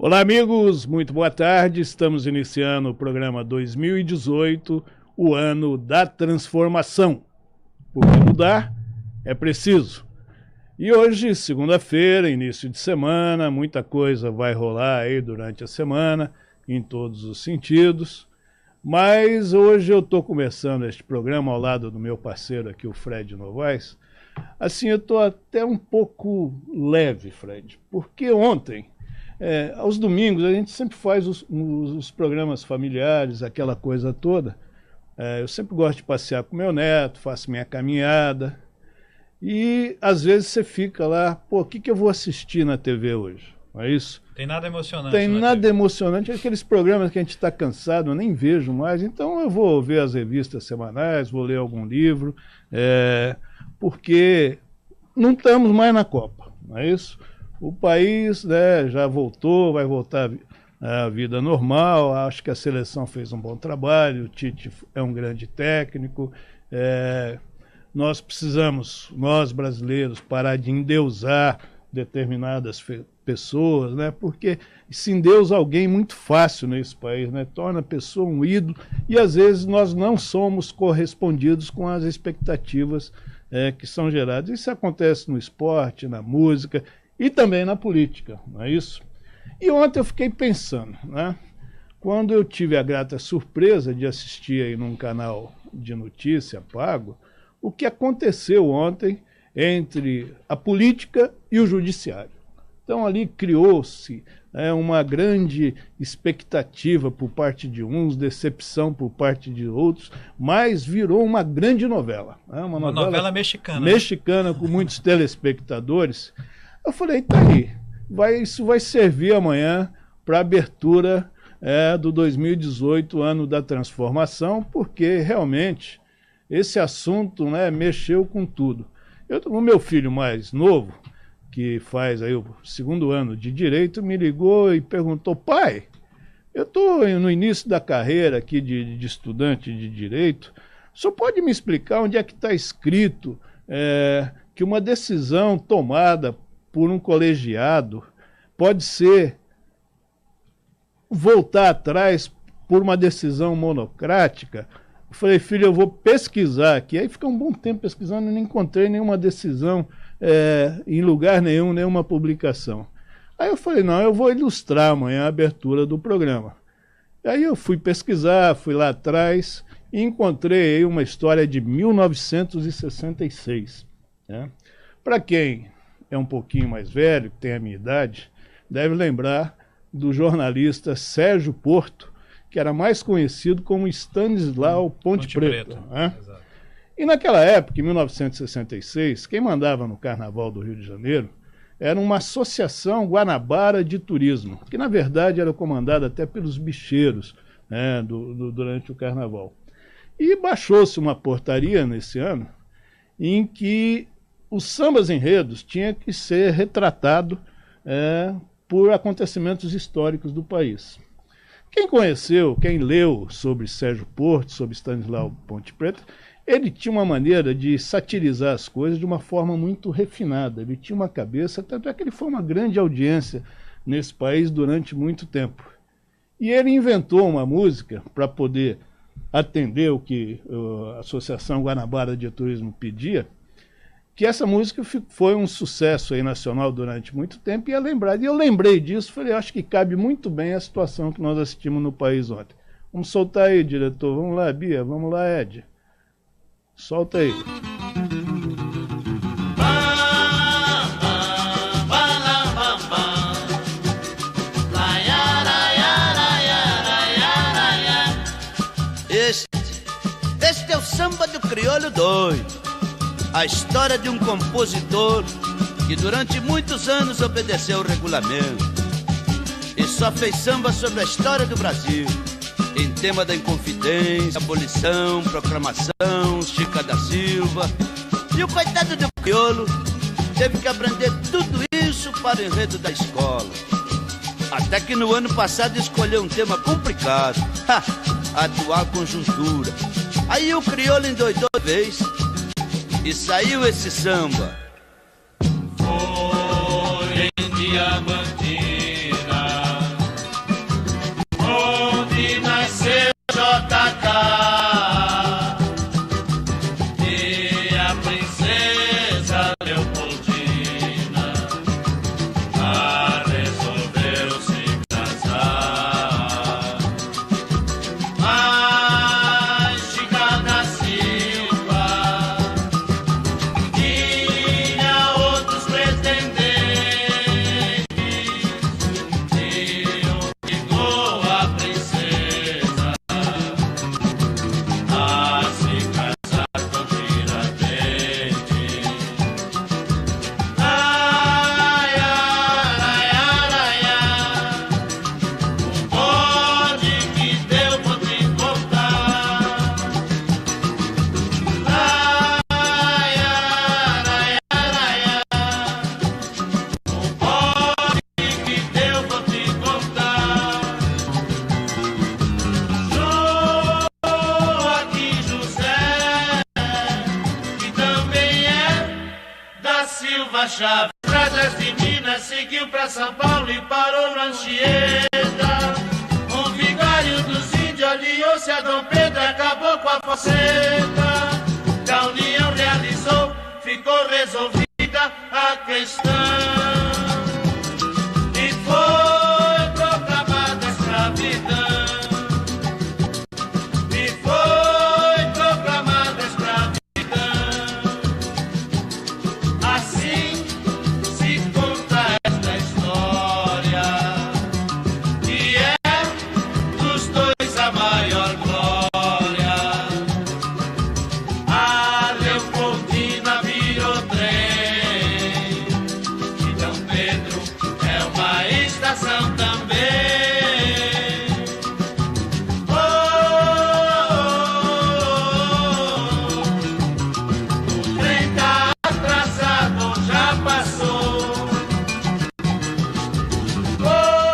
Olá, amigos, muito boa tarde. Estamos iniciando o programa 2018, o ano da transformação. Porque mudar é preciso. E hoje, segunda-feira, início de semana, muita coisa vai rolar aí durante a semana, em todos os sentidos. Mas hoje eu estou começando este programa ao lado do meu parceiro aqui, o Fred Novaes. Assim, eu estou até um pouco leve, Fred, porque ontem, aos domingos, a gente sempre faz os programas familiares, aquela coisa toda. Eu sempre gosto de passear com meu neto, faço minha caminhada. E às vezes você fica lá, o que eu vou assistir na TV hoje? Não é isso? Tem nada emocionante. Tem nada emocionante. Aqueles programas que a gente está cansado, eu nem vejo mais. Então eu vou ver as revistas semanais, vou ler algum livro, porque não estamos mais na Copa, não é isso? O país, já voltou, vai voltar à vida normal. Acho que a seleção fez um bom trabalho, o Tite é um grande técnico. Nós precisamos, nós brasileiros, parar de endeusar determinadas pessoas, porque se endeusa alguém muito fácil nesse país, torna a pessoa um ídolo e às vezes nós não somos correspondidos com as expectativas que são geradas. Isso acontece no esporte, na música e também na política, não é isso? E ontem eu fiquei pensando, quando eu tive a grata surpresa de assistir aí num canal de notícia pago, o que aconteceu ontem entre a política e o judiciário. Então ali criou-se uma grande expectativa por parte de uns, decepção por parte de outros, mas virou uma grande novela. Uma novela mexicana. Mexicana, com muitos telespectadores. Eu falei, tá aí, isso vai servir amanhã para a abertura do 2018, ano da transformação, porque realmente esse assunto mexeu com tudo. O meu filho mais novo, que faz aí o segundo ano de Direito, me ligou e perguntou, pai, eu estou no início da carreira aqui de estudante de Direito, o senhor pode me explicar onde é que está escrito que uma decisão tomada por um colegiado pode ser voltar atrás por uma decisão monocrática? Eu falei, filho, eu vou pesquisar aqui. Aí fica um bom tempo pesquisando e não encontrei nenhuma decisão em lugar nenhum, nenhuma publicação. Aí eu falei, não, eu vou ilustrar amanhã a abertura do programa. Aí eu fui pesquisar, fui lá atrás e encontrei aí uma história de 1966. Para quem é um pouquinho mais velho, que tem a minha idade, deve lembrar do jornalista Sérgio Porto, que era mais conhecido como Stanislau Ponte Preta. E naquela época, em 1966, quem mandava no Carnaval do Rio de Janeiro era uma associação Guanabara de Turismo, que na verdade era comandada até pelos bicheiros durante o Carnaval. E baixou-se uma portaria nesse ano em que os sambas enredos tinham que ser retratados por acontecimentos históricos do país. Quem conheceu, quem leu sobre Sérgio Porto, sobre Stanislau Ponte Preta, ele tinha uma maneira de satirizar as coisas de uma forma muito refinada. Ele tinha uma cabeça, tanto é que ele foi uma grande audiência nesse país durante muito tempo. E ele inventou uma música para poder atender o que a Associação Guanabara de Turismo pedia, que essa música foi um sucesso aí nacional durante muito tempo e é lembrado. E eu lembrei disso, falei, acho que cabe muito bem a situação que nós assistimos no país ontem. Vamos soltar aí, diretor. Vamos lá, Bia. Vamos lá, Ed. Solta aí. Este é o samba do crioulo doido. A história de um compositor que durante muitos anos obedeceu o regulamento e só fez samba sobre a história do Brasil, em tema da Inconfidência, abolição, proclamação, Chica da Silva. E o coitado do crioulo teve que aprender tudo isso para o enredo da escola. Até que no ano passado escolheu um tema complicado, a atual conjuntura. Aí o crioulo endoidou de vez e saiu esse samba. Foi em Diamantina veio pra São Paulo e parou na Anchieta. Um vigário dos índios aliou-se a Dom Pedro, acabou com a faceta. Que a união realizou, ficou resolvida a questão. E foi proclamada a escravidão. E foi proclamada a escravidão. Assim se conta esta história, que é dos dois a maior glória. A Leopoldina virou trem, e Dom Pedro é uma estação também. Oh, oh, oh, oh. O trem tá atrasado, já passou. Oh, oh,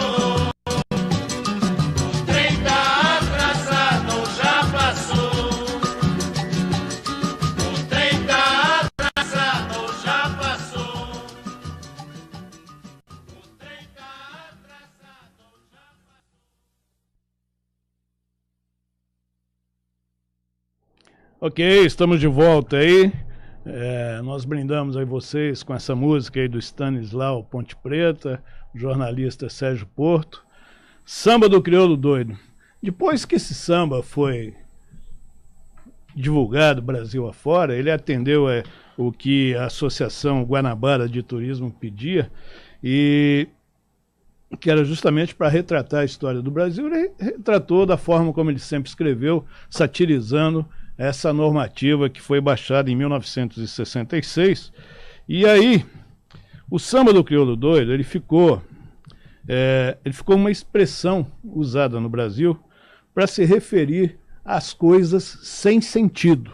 oh, oh. O trem tá atrasado, já passou. O trem tá atrasado, já passou. O trem tá atrasado, já passou. Ok, estamos de volta aí. Nós brindamos aí vocês com essa música aí do Stanislau Ponte Preta, jornalista Sérgio Porto. Samba do Crioulo Doido. Depois que esse samba foi divulgado Brasil afora, ele atendeu o que a Associação Guanabara de Turismo pedia, e que era justamente para retratar a história do Brasil. Ele retratou da forma como ele sempre escreveu, satirizando essa normativa que foi baixada em 1966. E aí, o samba do Crioulo Doido, ele ficou uma expressão usada no Brasil para se referir às coisas sem sentido,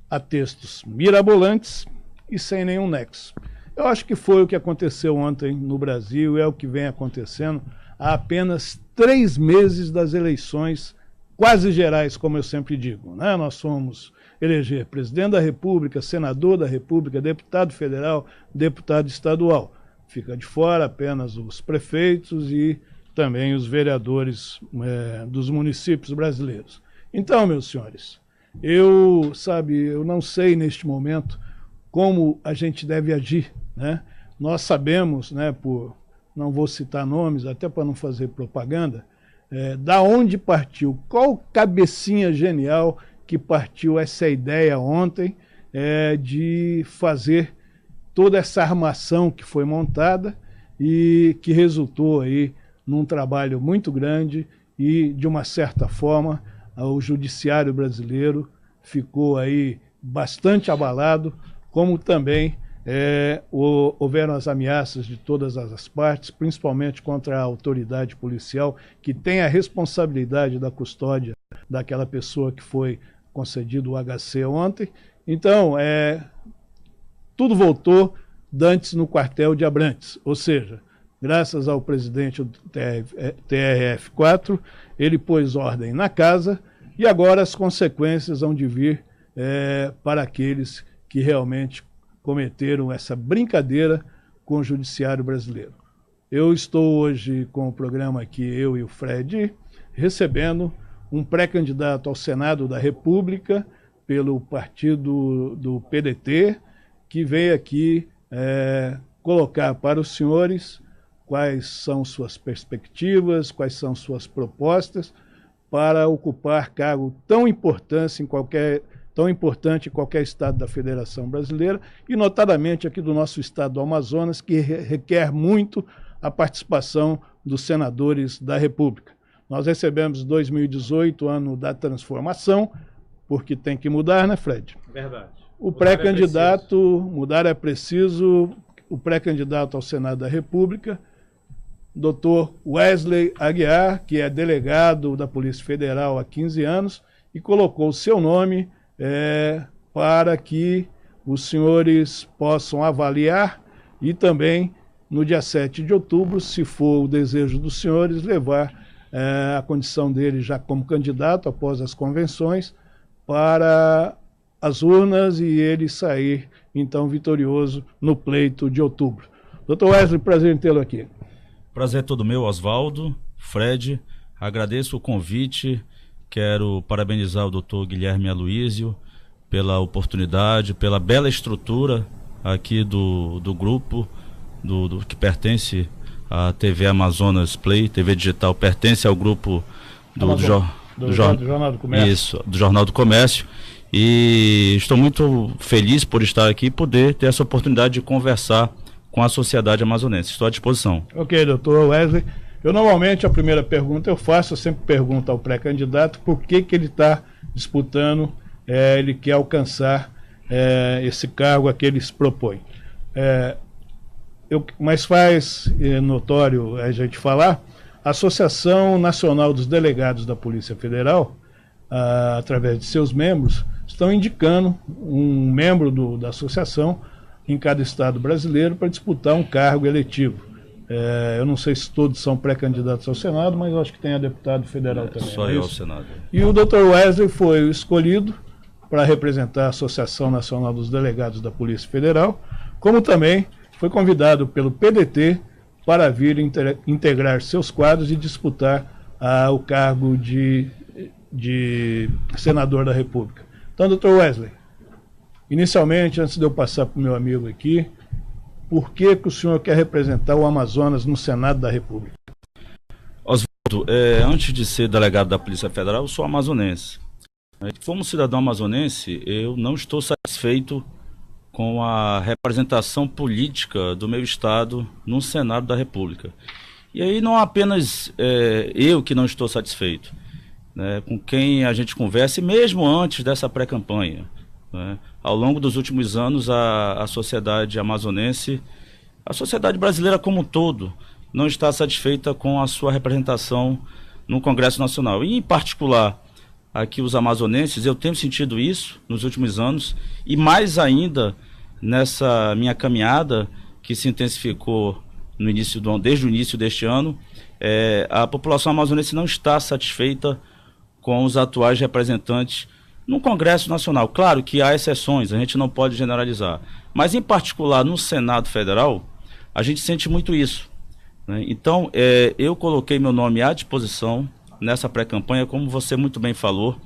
a textos mirabolantes e sem nenhum nexo. Eu acho que foi o que aconteceu ontem no Brasil, é o que vem acontecendo há apenas 3 meses das eleições quase gerais, como eu sempre digo, né? Nós fomos eleger presidente da República, senador da República, deputado federal, deputado estadual. Fica de fora apenas os prefeitos e também os vereadores dos municípios brasileiros. Então, meus senhores, eu não sei neste momento como a gente deve agir, né? Nós sabemos, né, não vou citar nomes, até para não fazer propaganda, da onde partiu, qual cabecinha genial que partiu essa ideia ontem de fazer toda essa armação que foi montada e que resultou aí num trabalho muito grande e, de uma certa forma, o judiciário brasileiro ficou aí bastante abalado, como também houveram as ameaças de todas as partes, principalmente contra a autoridade policial, que tem a responsabilidade da custódia daquela pessoa que foi concedido o HC ontem. Então, tudo voltou dantes no quartel de Abrantes, ou seja, graças ao presidente do TRF4, ele pôs ordem na casa e agora as consequências hão de vir para aqueles que realmente cometeram essa brincadeira com o judiciário brasileiro. Eu estou hoje com o programa aqui, eu e o Fred, recebendo um pré-candidato ao Senado da República pelo partido do PDT, que veio aqui colocar para os senhores quais são suas perspectivas, quais são suas propostas para ocupar cargo tão importante em qualquer estado da Federação Brasileira, e notadamente aqui do nosso estado do Amazonas, que requer muito a participação dos senadores da República. Nós recebemos 2018, ano da transformação, porque tem que mudar, né, Fred? Verdade. O pré-candidato, mudar é preciso, o pré-candidato ao Senado da República, Dr. Wesley Aguiar, que é delegado da Polícia Federal há 15 anos, e colocou o seu nome para que os senhores possam avaliar e também, no dia 7 de outubro, se for o desejo dos senhores, levar a condição dele já como candidato, após as convenções, para as urnas e ele sair então vitorioso no pleito de outubro. Doutor Wesley, prazer em tê-lo aqui. Prazer é todo meu, Oswaldo, Fred, agradeço o convite, quero parabenizar o doutor Guilherme Aloísio pela oportunidade, pela bela estrutura aqui do grupo, do que pertence à TV Amazonas Play, TV Digital, pertence ao grupo do Jornal do Comércio. Isso, do Jornal do Comércio, e estou muito feliz por estar aqui e poder ter essa oportunidade de conversar com a sociedade amazonense. Estou à disposição. Ok, doutor Wesley. Eu normalmente, a primeira pergunta eu sempre pergunto ao pré-candidato por que ele está disputando, ele quer alcançar esse cargo a que ele se propõe. Mas faz notório a gente falar, a Associação Nacional dos Delegados da Polícia Federal, através de seus membros, estão indicando um membro da associação em cada estado brasileiro para disputar um cargo eletivo. Eu não sei se todos são pré-candidatos ao Senado, mas eu acho que tem a deputado federal também. Só eu ao Senado. E o Dr. Wesley foi o escolhido para representar a Associação Nacional dos Delegados da Polícia Federal, como também foi convidado pelo PDT para vir integrar seus quadros e disputar o cargo de senador da República. Então, Dr. Wesley, inicialmente, antes de eu passar para o meu amigo aqui, por que o senhor quer representar o Amazonas no Senado da República? Oswaldo, antes de ser delegado da Polícia Federal, eu sou amazonense. Como cidadão amazonense, eu não estou satisfeito com a representação política do meu estado no Senado da República. E aí não apenas eu que não estou satisfeito, né, com quem a gente conversa, e mesmo antes dessa pré-campanha, né, ao longo dos últimos anos, a sociedade amazonense, a sociedade brasileira como um todo, não está satisfeita com a sua representação no Congresso Nacional. E, em particular, aqui os amazonenses, eu tenho sentido isso nos últimos anos, e mais ainda nessa minha caminhada, que se intensificou no início desde o início deste ano, a população amazonense não está satisfeita com os atuais representantes no Congresso Nacional. Claro que há exceções, a gente não pode generalizar, mas em particular no Senado Federal, a gente sente muito isso, né? Então, eu coloquei meu nome à disposição nessa pré-campanha, como você muito bem falou,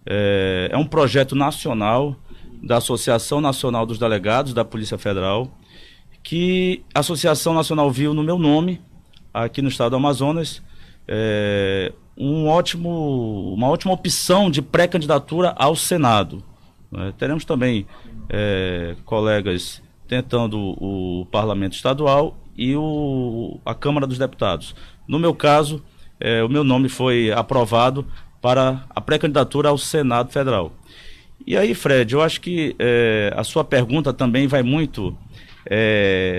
é um projeto nacional da Associação Nacional dos Delegados da Polícia Federal, que a Associação Nacional viu no meu nome, aqui no estado do Amazonas, uma ótima opção de pré-candidatura ao Senado. Teremos também colegas tentando o Parlamento Estadual e a Câmara dos Deputados. No meu caso, o meu nome foi aprovado para a pré-candidatura ao Senado Federal. E aí, Fred, eu acho que a sua pergunta também vai muito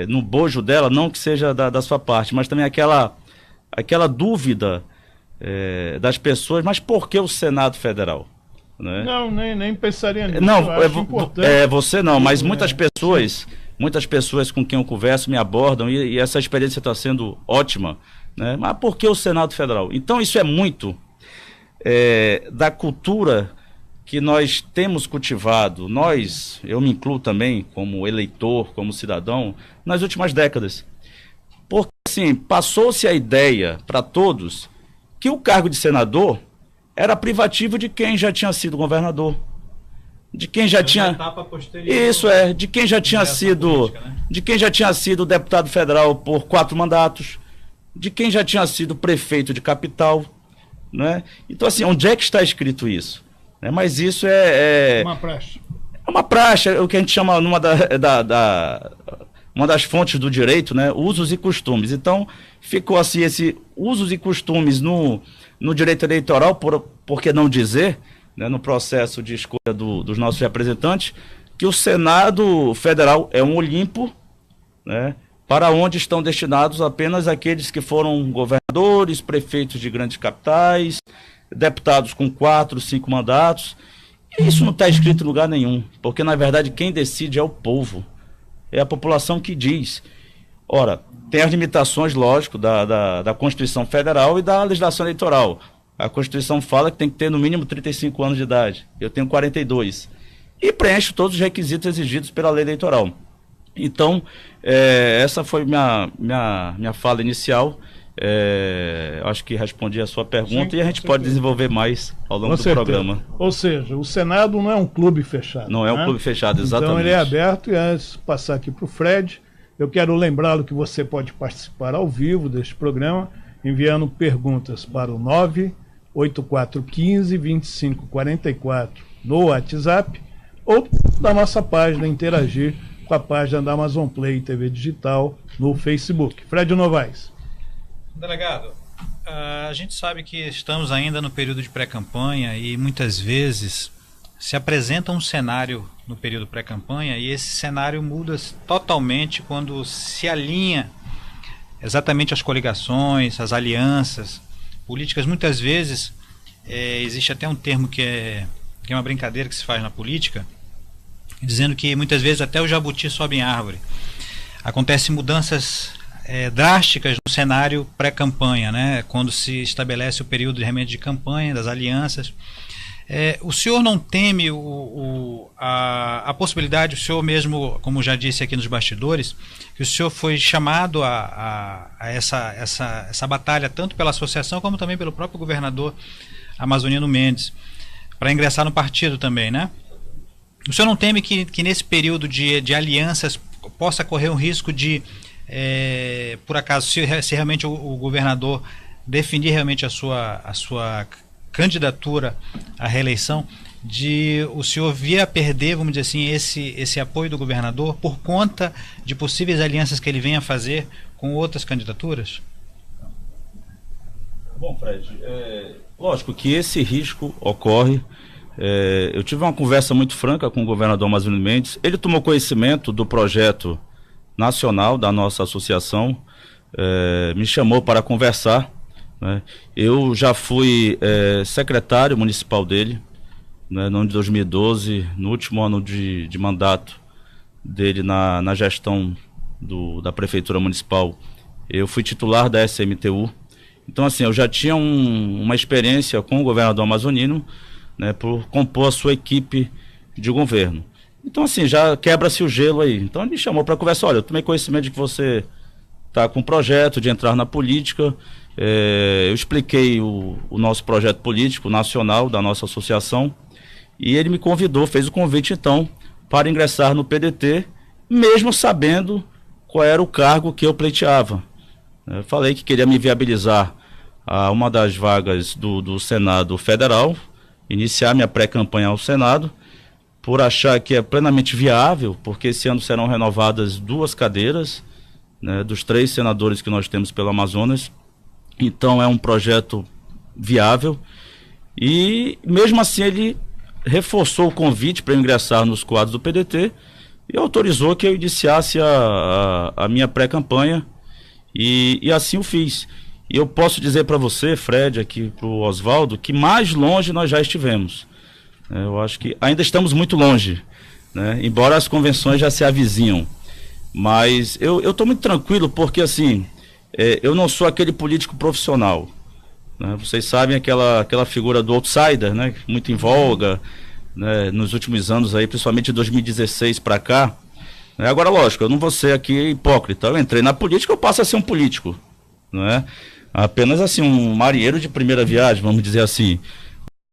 no bojo dela, não que seja da sua parte, mas também aquela dúvida das pessoas, mas por que o Senado Federal? Né? Não, nem pensaria nisso. Não, importante. Você não, mas muitas pessoas com quem eu converso me abordam e essa experiência está sendo ótima, né? Mas por que o Senado Federal? Então isso é muito da cultura que nós temos cultivado, eu me incluo também como eleitor, como cidadão, nas últimas décadas. Porque assim, passou-se a ideia para todos que o cargo de senador era privativo de quem já tinha sido governador, de quem já tinha de quem já tinha sido política, né? De quem já tinha sido deputado federal por 4 mandatos, de quem já tinha sido prefeito de capital, né? Então assim, onde é que está escrito isso? Mas isso uma praxe. É uma praxe, o que a gente chama uma das fontes do direito, né? Usos e costumes. Então, ficou assim, esse usos e costumes no direito eleitoral, por que não dizer, né, no processo de escolha dos nossos representantes, que o Senado Federal é um Olimpo, né, para onde estão destinados apenas aqueles que foram governadores, prefeitos de grandes capitais, deputados com 4, 5 mandatos. E isso não está escrito em lugar nenhum, porque na verdade quem decide é o povo, é a população que diz. Ora, tem as limitações, lógico, da Constituição Federal e da legislação eleitoral. A Constituição fala que tem que ter no mínimo 35 anos de idade. Eu tenho 42. e preenche todos os requisitos exigidos pela lei eleitoral. Então, essa foi minha fala inicial. Acho que respondi a sua pergunta. Sim, e a gente pode desenvolver mais ao longo do programa. Ou seja, o Senado não é um clube fechado. Não é um clube fechado, exatamente. Então ele é aberto. E antes de passar aqui para o Fred, eu quero lembrá-lo que você pode participar ao vivo deste programa, enviando perguntas para o 98415-2544 no WhatsApp, ou da nossa página, interagir com a página da Amazon Play TV Digital no Facebook. Fred Novaes. Delegado, a gente sabe que estamos ainda no período de pré-campanha e muitas vezes se apresenta um cenário no período pré-campanha e esse cenário muda totalmente quando se alinha exatamente as coligações, as alianças políticas. Muitas vezes existe até um termo que é uma brincadeira que se faz na política, dizendo que muitas vezes até o jabuti sobe em árvore. Acontecem mudanças drásticas no cenário pré-campanha, né? Quando se estabelece o período realmente de campanha, das alianças. O senhor não teme a possibilidade, o senhor mesmo, como já disse aqui nos bastidores, que o senhor foi chamado a essa batalha tanto pela associação como também pelo próprio governador Amazonino Mendes, para ingressar no partido também, né? O senhor não teme que nesse período de alianças possa correr um risco de, por acaso, se realmente o governador definir realmente a sua candidatura à reeleição, de o senhor vir a perder, vamos dizer assim, esse apoio do governador por conta de possíveis alianças que ele venha a fazer com outras candidaturas? Bom, Fred, lógico que esse risco ocorre. Eu tive uma conversa muito franca com o governador Amazonino Mendes. Ele tomou conhecimento do projeto nacional da nossa associação, me chamou para conversar, né? Eu já fui secretário municipal dele, né, no ano de 2012, no último ano de mandato dele na gestão da Prefeitura Municipal. Eu fui titular da SMTU. Então, assim, eu já tinha uma experiência com o governador amazonino, né, por compor a sua equipe de governo. Então, assim, já quebra-se o gelo aí. Então, ele me chamou para conversar. Olha, eu tomei conhecimento de que você está com um projeto de entrar na política. Eu expliquei o nosso projeto político nacional da nossa associação e ele me convidou, fez o convite, então, para ingressar no PDT, mesmo sabendo qual era o cargo que eu pleiteava. Eu falei que queria me viabilizar a uma das vagas do Senado Federal, iniciar minha pré-campanha ao Senado, por achar que é plenamente viável, porque esse ano serão renovadas 2 cadeiras, né, dos 3 senadores que nós temos pelo Amazonas. Então é um projeto viável e mesmo assim ele reforçou o convite para ingressar nos quadros do PDT e autorizou que eu iniciasse a minha pré-campanha e assim o fiz. E eu posso dizer para você, Fred, aqui para o Oswaldo, que mais longe nós já estivemos. Eu acho que ainda estamos muito longe, né? Embora as convenções já se avizinham. Mas eu estou muito tranquilo porque, assim, eu não sou aquele político profissional, né? Vocês sabem aquela figura do outsider, né? Muito em voga, né? Nos últimos anos, aí, principalmente de 2016 para cá. Agora, lógico, eu não vou ser aqui hipócrita. Eu entrei na política, eu passo a ser um político, não é? Apenas assim, um marinheiro de primeira viagem, vamos dizer assim.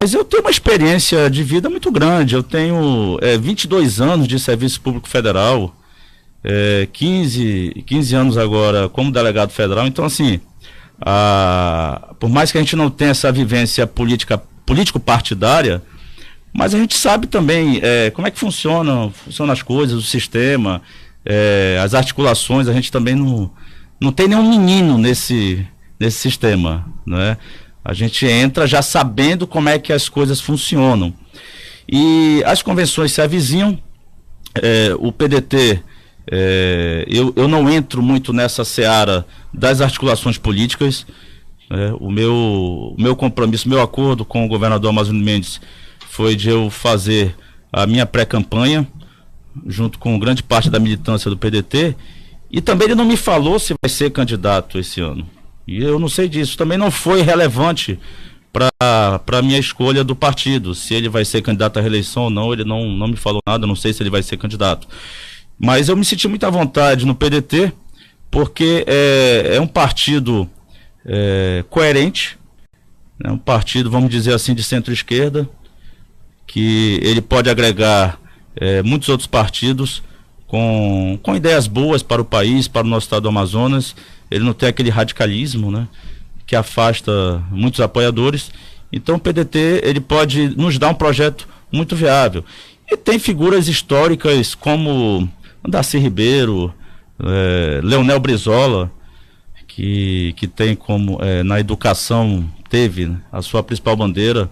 Mas eu tenho uma experiência de vida muito grande. Eu tenho 22 anos de serviço público federal, 15 anos agora como delegado federal. Então, assim, por mais que a gente não tenha essa vivência político-partidária, mas a gente sabe também como é que funcionam as coisas, o sistema, as articulações. A gente também não tem nenhum menino nesse sistema, né? A gente entra já sabendo como é que as coisas funcionam. E as convenções se avizinham, o PDT, eu não entro muito nessa seara das articulações políticas. O meu compromisso, meu acordo com o governador Amazonino Mendes foi de eu fazer a minha pré-campanha, junto com grande parte da militância do PDT, e também ele não me falou se vai ser candidato esse ano. E eu não sei disso, também não foi relevante para a minha escolha do partido, se ele vai ser candidato à reeleição ou não. Ele não me falou nada, não sei se ele vai ser candidato. Mas eu me senti muito à vontade no PDT, porque é um partido coerente, né, um partido, vamos dizer assim, de centro-esquerda, que ele pode agregar muitos outros partidos com ideias boas para o país, para o nosso estado do Amazonas. Ele não tem aquele radicalismo, né, que afasta muitos apoiadores. Então o PDT ele pode nos dar um projeto muito viável. E tem figuras históricas como Darcy Ribeiro, Leonel Brizola, que tem como, na educação, teve, né, a sua principal bandeira,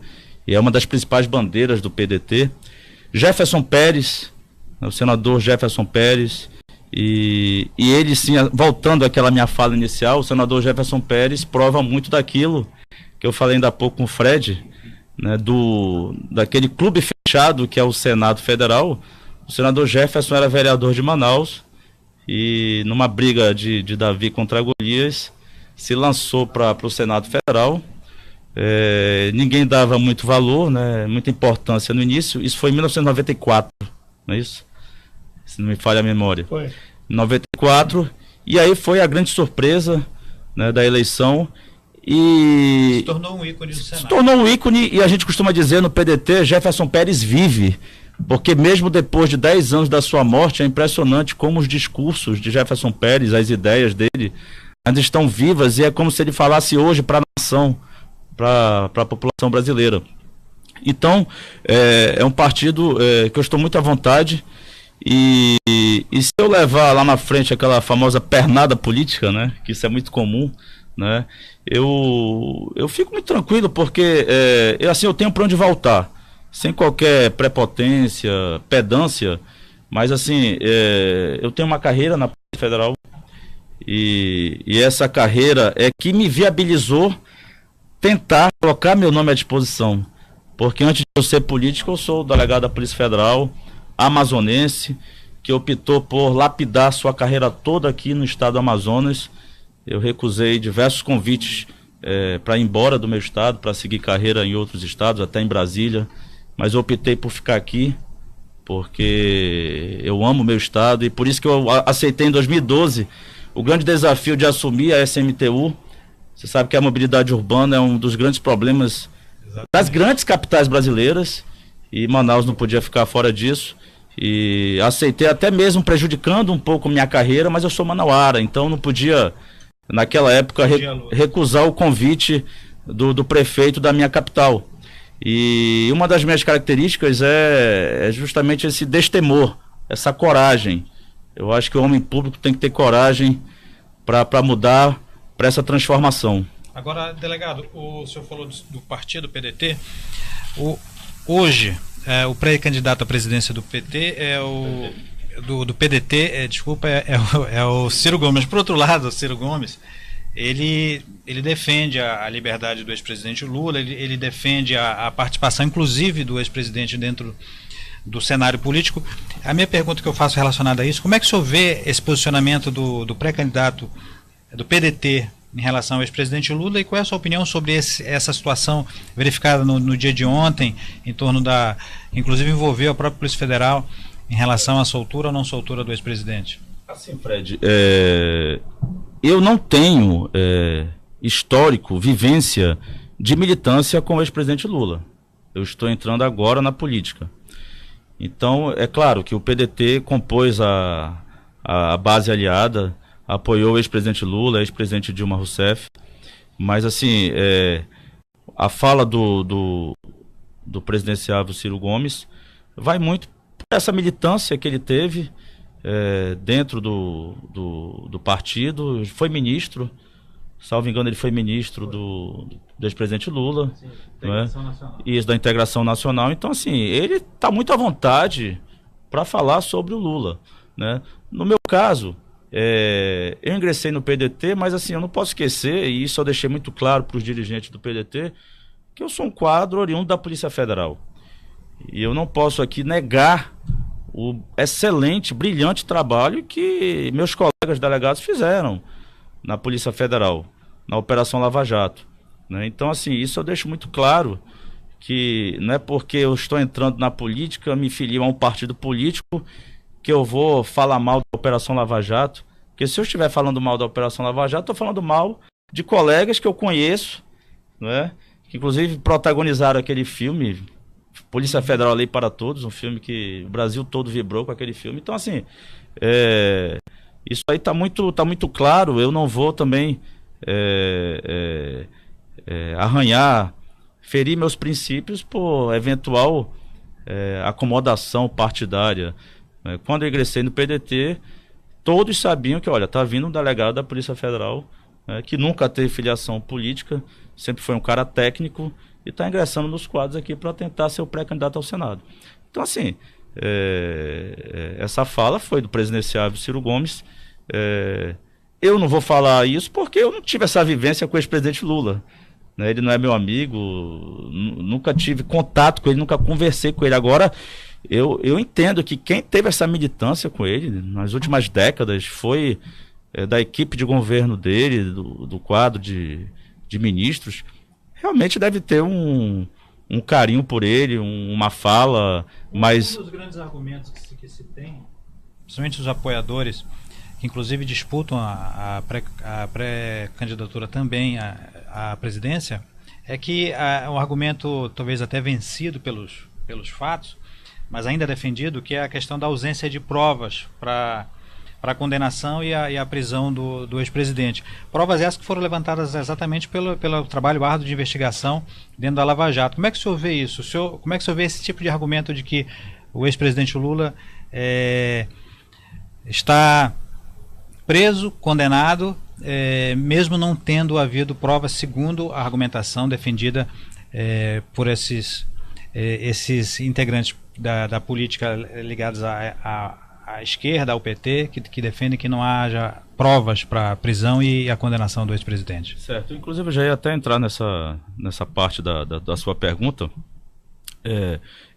e é uma das principais bandeiras do PDT. Jefferson Pérez, o senador Jefferson Pérez, e ele sim, voltando àquela minha fala inicial, o senador Jefferson Pérez prova muito daquilo que eu falei ainda há pouco com o Fred, né, daquele clube fechado que é o Senado Federal. O senador Jefferson era vereador de Manaus e numa briga de Davi contra Golias se lançou para o Senado Federal. Ninguém dava muito valor, né, muita importância no início. Isso foi em 1994, não é isso? Se não me falha a memória. Foi. 94, e aí foi a grande surpresa, né, da eleição. E se tornou um ícone do Senado. Se tornou um ícone, e a gente costuma dizer no PDT, Jefferson Pérez vive, porque mesmo depois de 10 anos da sua morte, é impressionante como os discursos de Jefferson Pérez, as ideias dele, ainda estão vivas, e é como se ele falasse hoje para a nação, para a população brasileira. Então, é um partido que eu estou muito à vontade, e se eu levar lá na frente aquela famosa pernada política, né, que isso é muito comum, né, eu fico muito tranquilo, porque assim, eu tenho para onde voltar, sem qualquer prepotência, pedância, mas assim, eu tenho uma carreira na Polícia Federal, e essa carreira é que me viabilizou tentar colocar meu nome à disposição, porque antes de eu ser político, eu sou delegado da Polícia Federal, amazonense, que optou por lapidar sua carreira toda aqui no estado do Amazonas. Eu recusei diversos convites para ir embora do meu estado, para seguir carreira em outros estados, até em Brasília, mas eu optei por ficar aqui, porque eu amo o meu estado, e por isso que eu aceitei em 2012 o grande desafio de assumir a SMTU. Você sabe que a mobilidade urbana é um dos grandes problemas das grandes capitais brasileiras, e Manaus não podia ficar fora disso, e aceitei, até mesmo prejudicando um pouco minha carreira, mas eu sou manauara, então não podia, naquela época, recusar o convite do prefeito da minha capital. E uma das minhas características é justamente esse destemor, essa coragem. Eu acho que o homem público tem que ter coragem para mudar, para essa transformação. Agora, delegado, o senhor falou do partido PDT. Hoje, o pré-candidato à presidência do PT do PDT, é o Ciro Gomes. Por outro lado, o Ciro Gomes, ele defende a liberdade do ex-presidente Lula, ele defende a participação, inclusive, do ex-presidente dentro do cenário político. A minha pergunta que eu faço relacionada a isso: como é que o senhor vê esse posicionamento do pré-candidato do PDT em relação ao ex-presidente Lula, e qual é a sua opinião sobre essa situação verificada no dia de ontem, em torno inclusive envolveu a própria Polícia Federal em relação à soltura ou não soltura do ex-presidente? Assim, Fred, eu não tenho histórico, vivência de militância com o ex-presidente Lula. Eu estou entrando agora na política. Então, é claro que o PDT compôs a base aliada, apoiou o ex-presidente Lula, ex-presidente Dilma Rousseff, mas assim, a fala do presidenciável Ciro Gomes vai muito por essa militância que ele teve dentro do partido. Foi ministro, salvo engano, ele foi ministro do ex-presidente Lula, sim, né? E da Integração Nacional. Então, assim, ele está muito à vontade para falar sobre o Lula, né? No meu caso, eu ingressei no PDT, mas assim, eu não posso esquecer, e isso eu deixei muito claro para os dirigentes do PDT, que eu sou um quadro oriundo da Polícia Federal. E eu não posso aqui negar o excelente, brilhante trabalho que meus colegas delegados fizeram na Polícia Federal, na Operação Lava Jato. né? Então, assim, isso eu deixo muito claro, que não é porque eu estou entrando na política, me filio a um partido político, que eu vou falar mal da Operação Lava Jato. Porque se eu estiver falando mal da Operação Lava Jato, estou falando mal de colegas que eu conheço, né? Que inclusive protagonizaram aquele filme, Polícia Federal, Lei para Todos, um filme que o Brasil todo vibrou com aquele filme. Então, assim, isso aí está muito claro. Eu não vou também arranhar, ferir meus princípios por eventual acomodação partidária. Quando eu ingressei no PDT, todos sabiam que, olha, está vindo um delegado da Polícia Federal, que nunca teve filiação política, sempre foi um cara técnico, e está ingressando nos quadros aqui para tentar ser o pré-candidato ao Senado. Então, assim, essa fala foi do presidenciável Ciro Gomes. Eu não vou falar isso porque eu não tive essa vivência com o ex-presidente Lula, né? Ele não é meu amigo, nunca tive contato com ele, nunca conversei com ele. Agora, eu entendo que quem teve essa militância com ele nas últimas décadas foi da equipe de governo dele, do quadro de ministros, realmente deve ter um carinho por ele, uma fala mais... Um dos grandes argumentos que se tem, principalmente os apoiadores, que inclusive disputam a pré-candidatura também à presidência, é que um argumento talvez até vencido pelos fatos, mas ainda defendido, que é a questão da ausência de provas para a condenação e a prisão do ex-presidente. Provas essas que foram levantadas exatamente pelo trabalho árduo de investigação dentro da Lava Jato. Como é que o senhor vê isso? Como é que o senhor vê esse tipo de argumento de que o ex-presidente Lula está preso, condenado, mesmo não tendo havido provas, segundo a argumentação defendida por esses integrantes da política ligados à esquerda, ao PT, que defendem que não haja provas para a prisão e a condenação do ex-presidente? Certo. Inclusive, eu já ia até entrar nessa parte da sua pergunta.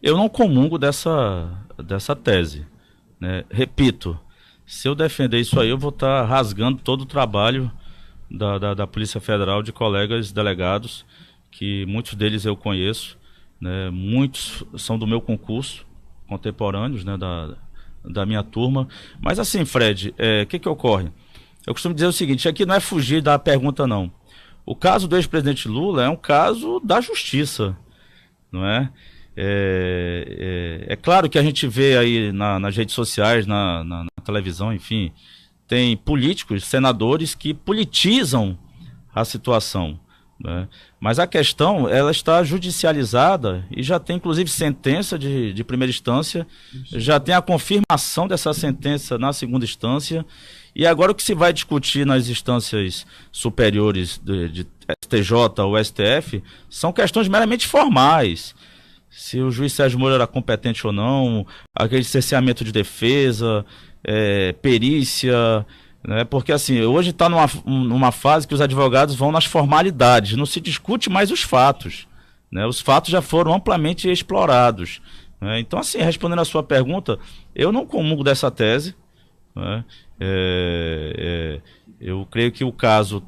Eu não comungo dessa tese, né? Repito, se eu defender isso aí, eu vou estar rasgando todo o trabalho da Polícia Federal, de colegas delegados, que muitos deles eu conheço, né? Muitos são do meu concurso, contemporâneos, né? Da minha turma. Mas assim, Fred, o que ocorre? Eu costumo dizer o seguinte, aqui não é fugir da pergunta, não. O caso do ex-presidente Lula é um caso da justiça, não é? É claro que a gente vê aí nas redes sociais, na televisão, enfim, tem políticos, senadores que politizam a situação, né? Mas a questão, ela está judicializada e já tem inclusive sentença de primeira instância, já tem a confirmação dessa sentença na segunda instância, e agora o que se vai discutir nas instâncias superiores de STJ ou STF são questões meramente formais. Se o juiz Sérgio Moro era competente ou não, aquele cerceamento de defesa, perícia, né? Porque assim, hoje está numa fase que os advogados vão nas formalidades, não se discute mais os fatos, né? Os fatos já foram amplamente explorados, né? Então, assim, respondendo a sua pergunta, eu não comungo dessa tese, né? Eu creio que o caso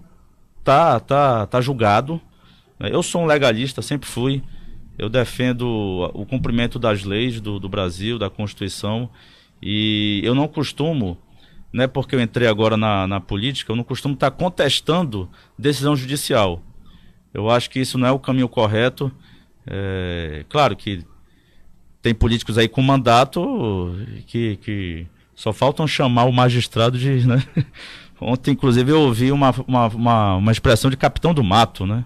tá julgado, né? Eu sou um legalista, sempre fui. Eu defendo o cumprimento das leis do Brasil, da Constituição, e eu não costumo, né, porque eu entrei agora na política, eu não costumo estar contestando decisão judicial. Eu acho que isso não é o caminho correto. Claro que tem políticos aí com mandato que só faltam chamar o magistrado de... Né? Ontem, inclusive, eu ouvi uma expressão de capitão do mato, né?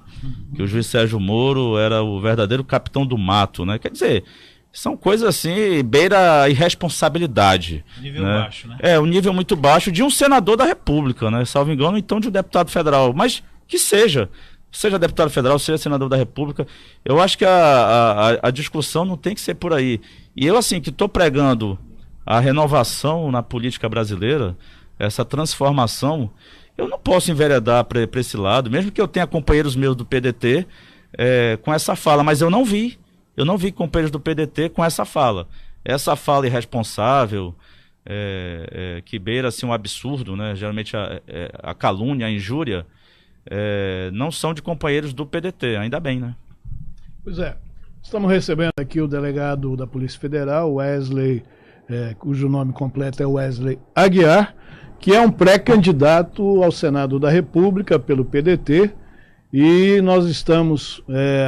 Que o juiz Sérgio Moro era o verdadeiro capitão do mato, né? Quer dizer, são coisas assim, beira a irresponsabilidade. Nível né? baixo, né? Um nível muito baixo de um senador da República, né? Salvo engano, então de um deputado federal. Mas que seja deputado federal, seja senador da República, eu acho que a discussão não tem que ser por aí. E eu, assim, que estou pregando a renovação na política brasileira, essa transformação, eu não posso enveredar para esse lado, mesmo que eu tenha companheiros meus do PDT com essa fala, mas eu não vi companheiros do PDT com essa fala irresponsável, que beira assim, um absurdo, né? Geralmente a calúnia, a injúria, não são de companheiros do PDT, ainda bem, né? Pois é. Estamos recebendo aqui o delegado da Polícia Federal, Wesley, cujo nome completo é Wesley Aguiar, que é um pré-candidato ao Senado da República pelo PDT, e nós estamos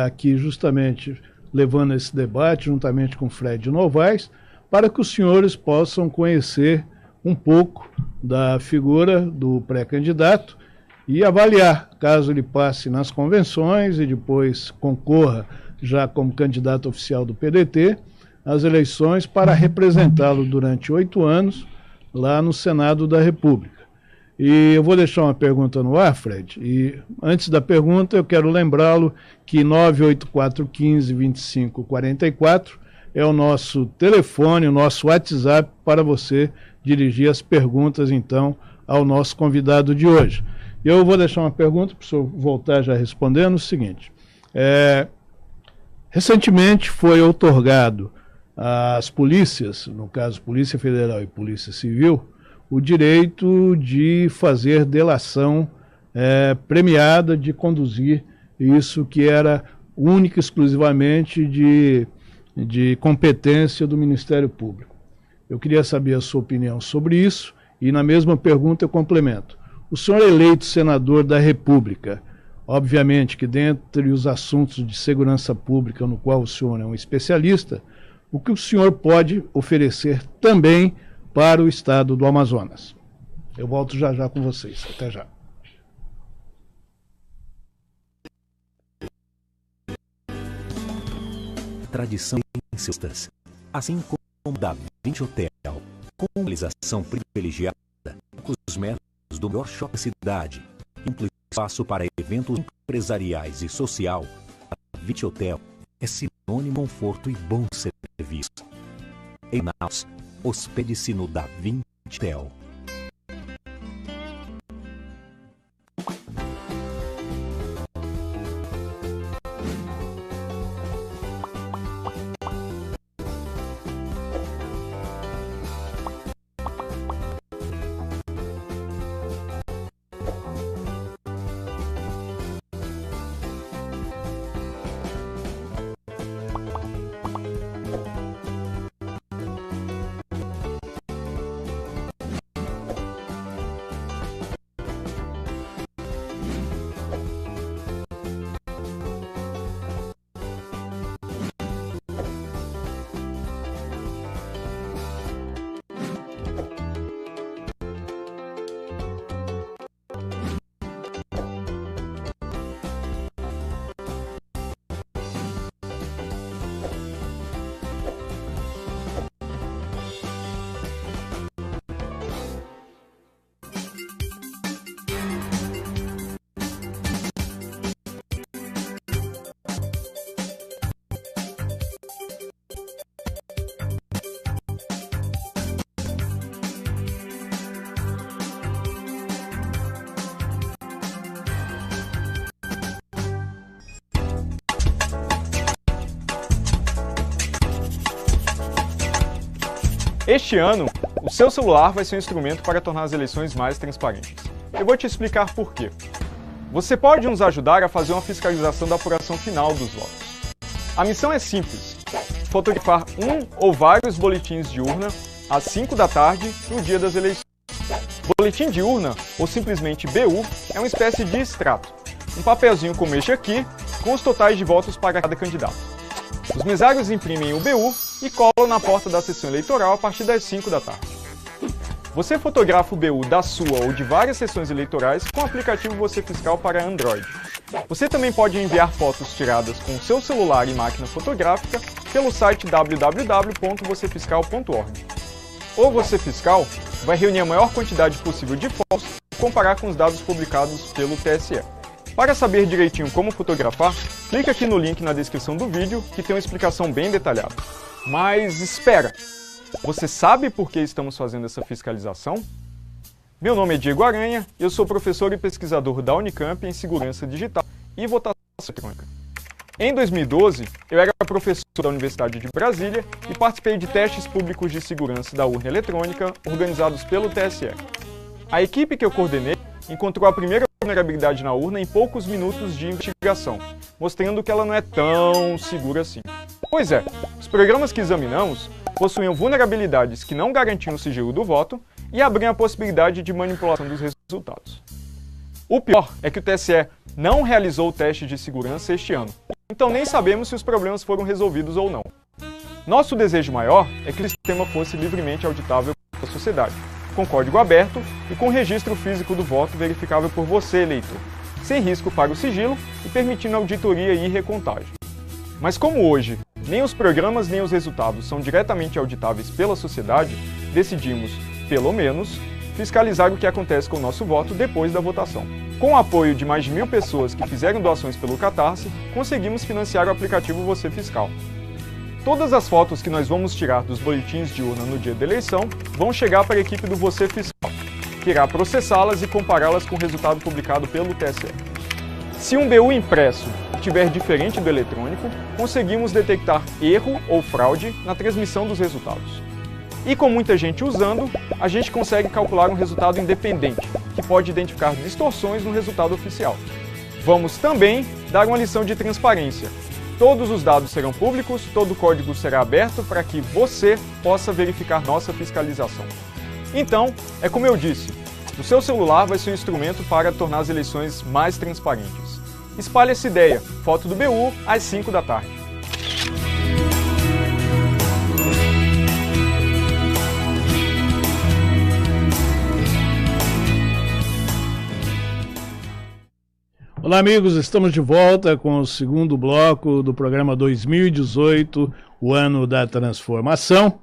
aqui justamente levando esse debate juntamente com Fred Novaes, para que os senhores possam conhecer um pouco da figura do pré-candidato e avaliar, caso ele passe nas convenções e depois concorra já como candidato oficial do PDT, as eleições para representá-lo durante 8 anos lá no Senado da República. E eu vou deixar uma pergunta no ar, Fred, e antes da pergunta eu quero lembrá-lo que 984-15-2544 é o nosso telefone, o nosso WhatsApp para você dirigir as perguntas, então, ao nosso convidado de hoje. Eu vou deixar uma pergunta para o senhor voltar já respondendo o seguinte. Recentemente foi outorgado às polícias, no caso Polícia Federal e Polícia Civil, o direito de fazer delação premiada, de conduzir isso que era única e exclusivamente de competência do Ministério Público. Eu queria saber a sua opinião sobre isso e na mesma pergunta eu complemento. O senhor é eleito senador da República. Obviamente que dentre os assuntos de segurança pública no qual o senhor é um especialista, o que o senhor pode oferecer também para o estado do Amazonas? Eu volto já já com vocês. Até já. Tradição em cestas, assim como da 20 Hotel, com realização privilegiada, os metros do melhor shopping da cidade, amplo espaço para eventos empresariais e social. A 20 Hotel é sinônimo de conforto e bom serviço. Em Manaus, hospede-se no Da 20 Hotel. Este ano, o seu celular vai ser um instrumento para tornar as eleições mais transparentes. Eu vou te explicar por quê. Você pode nos ajudar a fazer uma fiscalização da apuração final dos votos. A missão é simples: fotografar um ou vários boletins de urna às 5 da tarde no dia das eleições. Boletim de urna, ou simplesmente BU, é uma espécie de extrato, um papelzinho como este aqui, com os totais de votos para cada candidato. Os mesários imprimem o BU e colam na porta da sessão eleitoral a partir das 5 da tarde. Você fotografa o BU da sua ou de várias sessões eleitorais com o aplicativo Você Fiscal para Android. Você também pode enviar fotos tiradas com seu celular e máquina fotográfica pelo site www.vocefiscal.org. O Você Fiscal vai reunir a maior quantidade possível de fotos e comparar com os dados publicados pelo TSE. Para saber direitinho como fotografar, clique aqui no link na descrição do vídeo que tem uma explicação bem detalhada. Mas espera! Você sabe por que estamos fazendo essa fiscalização? Meu nome é Diego Aranha, eu sou professor e pesquisador da Unicamp em Segurança Digital e Votação Eletrônica. Em 2012, eu era professor da Universidade de Brasília e participei de testes públicos de segurança da urna eletrônica organizados pelo TSE. A equipe que eu coordenei encontrou a primeira vulnerabilidade na urna em poucos minutos de investigação, mostrando que ela não é tão segura assim. Pois é, os programas que examinamos possuíam vulnerabilidades que não garantiam o sigilo do voto e abriam a possibilidade de manipulação dos resultados. O pior é que o TSE não realizou o teste de segurança este ano, então nem sabemos se os problemas foram resolvidos ou não. Nosso desejo maior é que o sistema fosse livremente auditável pela sociedade, com código aberto e com registro físico do voto verificável por você, eleitor, sem risco para o sigilo e permitindo auditoria e recontagem. Mas como hoje, nem os programas nem os resultados são diretamente auditáveis pela sociedade, decidimos, pelo menos, fiscalizar o que acontece com o nosso voto depois da votação. Com o apoio de mais de 1.000 pessoas que fizeram doações pelo Catarse, conseguimos financiar o aplicativo Você Fiscal. Todas as fotos que nós vamos tirar dos boletins de urna no dia da eleição vão chegar para a equipe do Você Fiscal, que irá processá-las e compará-las com o resultado publicado pelo TSE. Se um BU impresso estiver diferente do eletrônico, conseguimos detectar erro ou fraude na transmissão dos resultados. E com muita gente usando, a gente consegue calcular um resultado independente, que pode identificar distorções no resultado oficial. Vamos também dar uma lição de transparência. Todos os dados serão públicos, todo o código será aberto para que você possa verificar nossa fiscalização. Então, é como eu disse, o seu celular vai ser um instrumento para tornar as eleições mais transparentes. Espalhe essa ideia. Foto do BU às 5 da tarde. Olá, amigos, estamos de volta com o segundo bloco do programa 2018, o ano da transformação,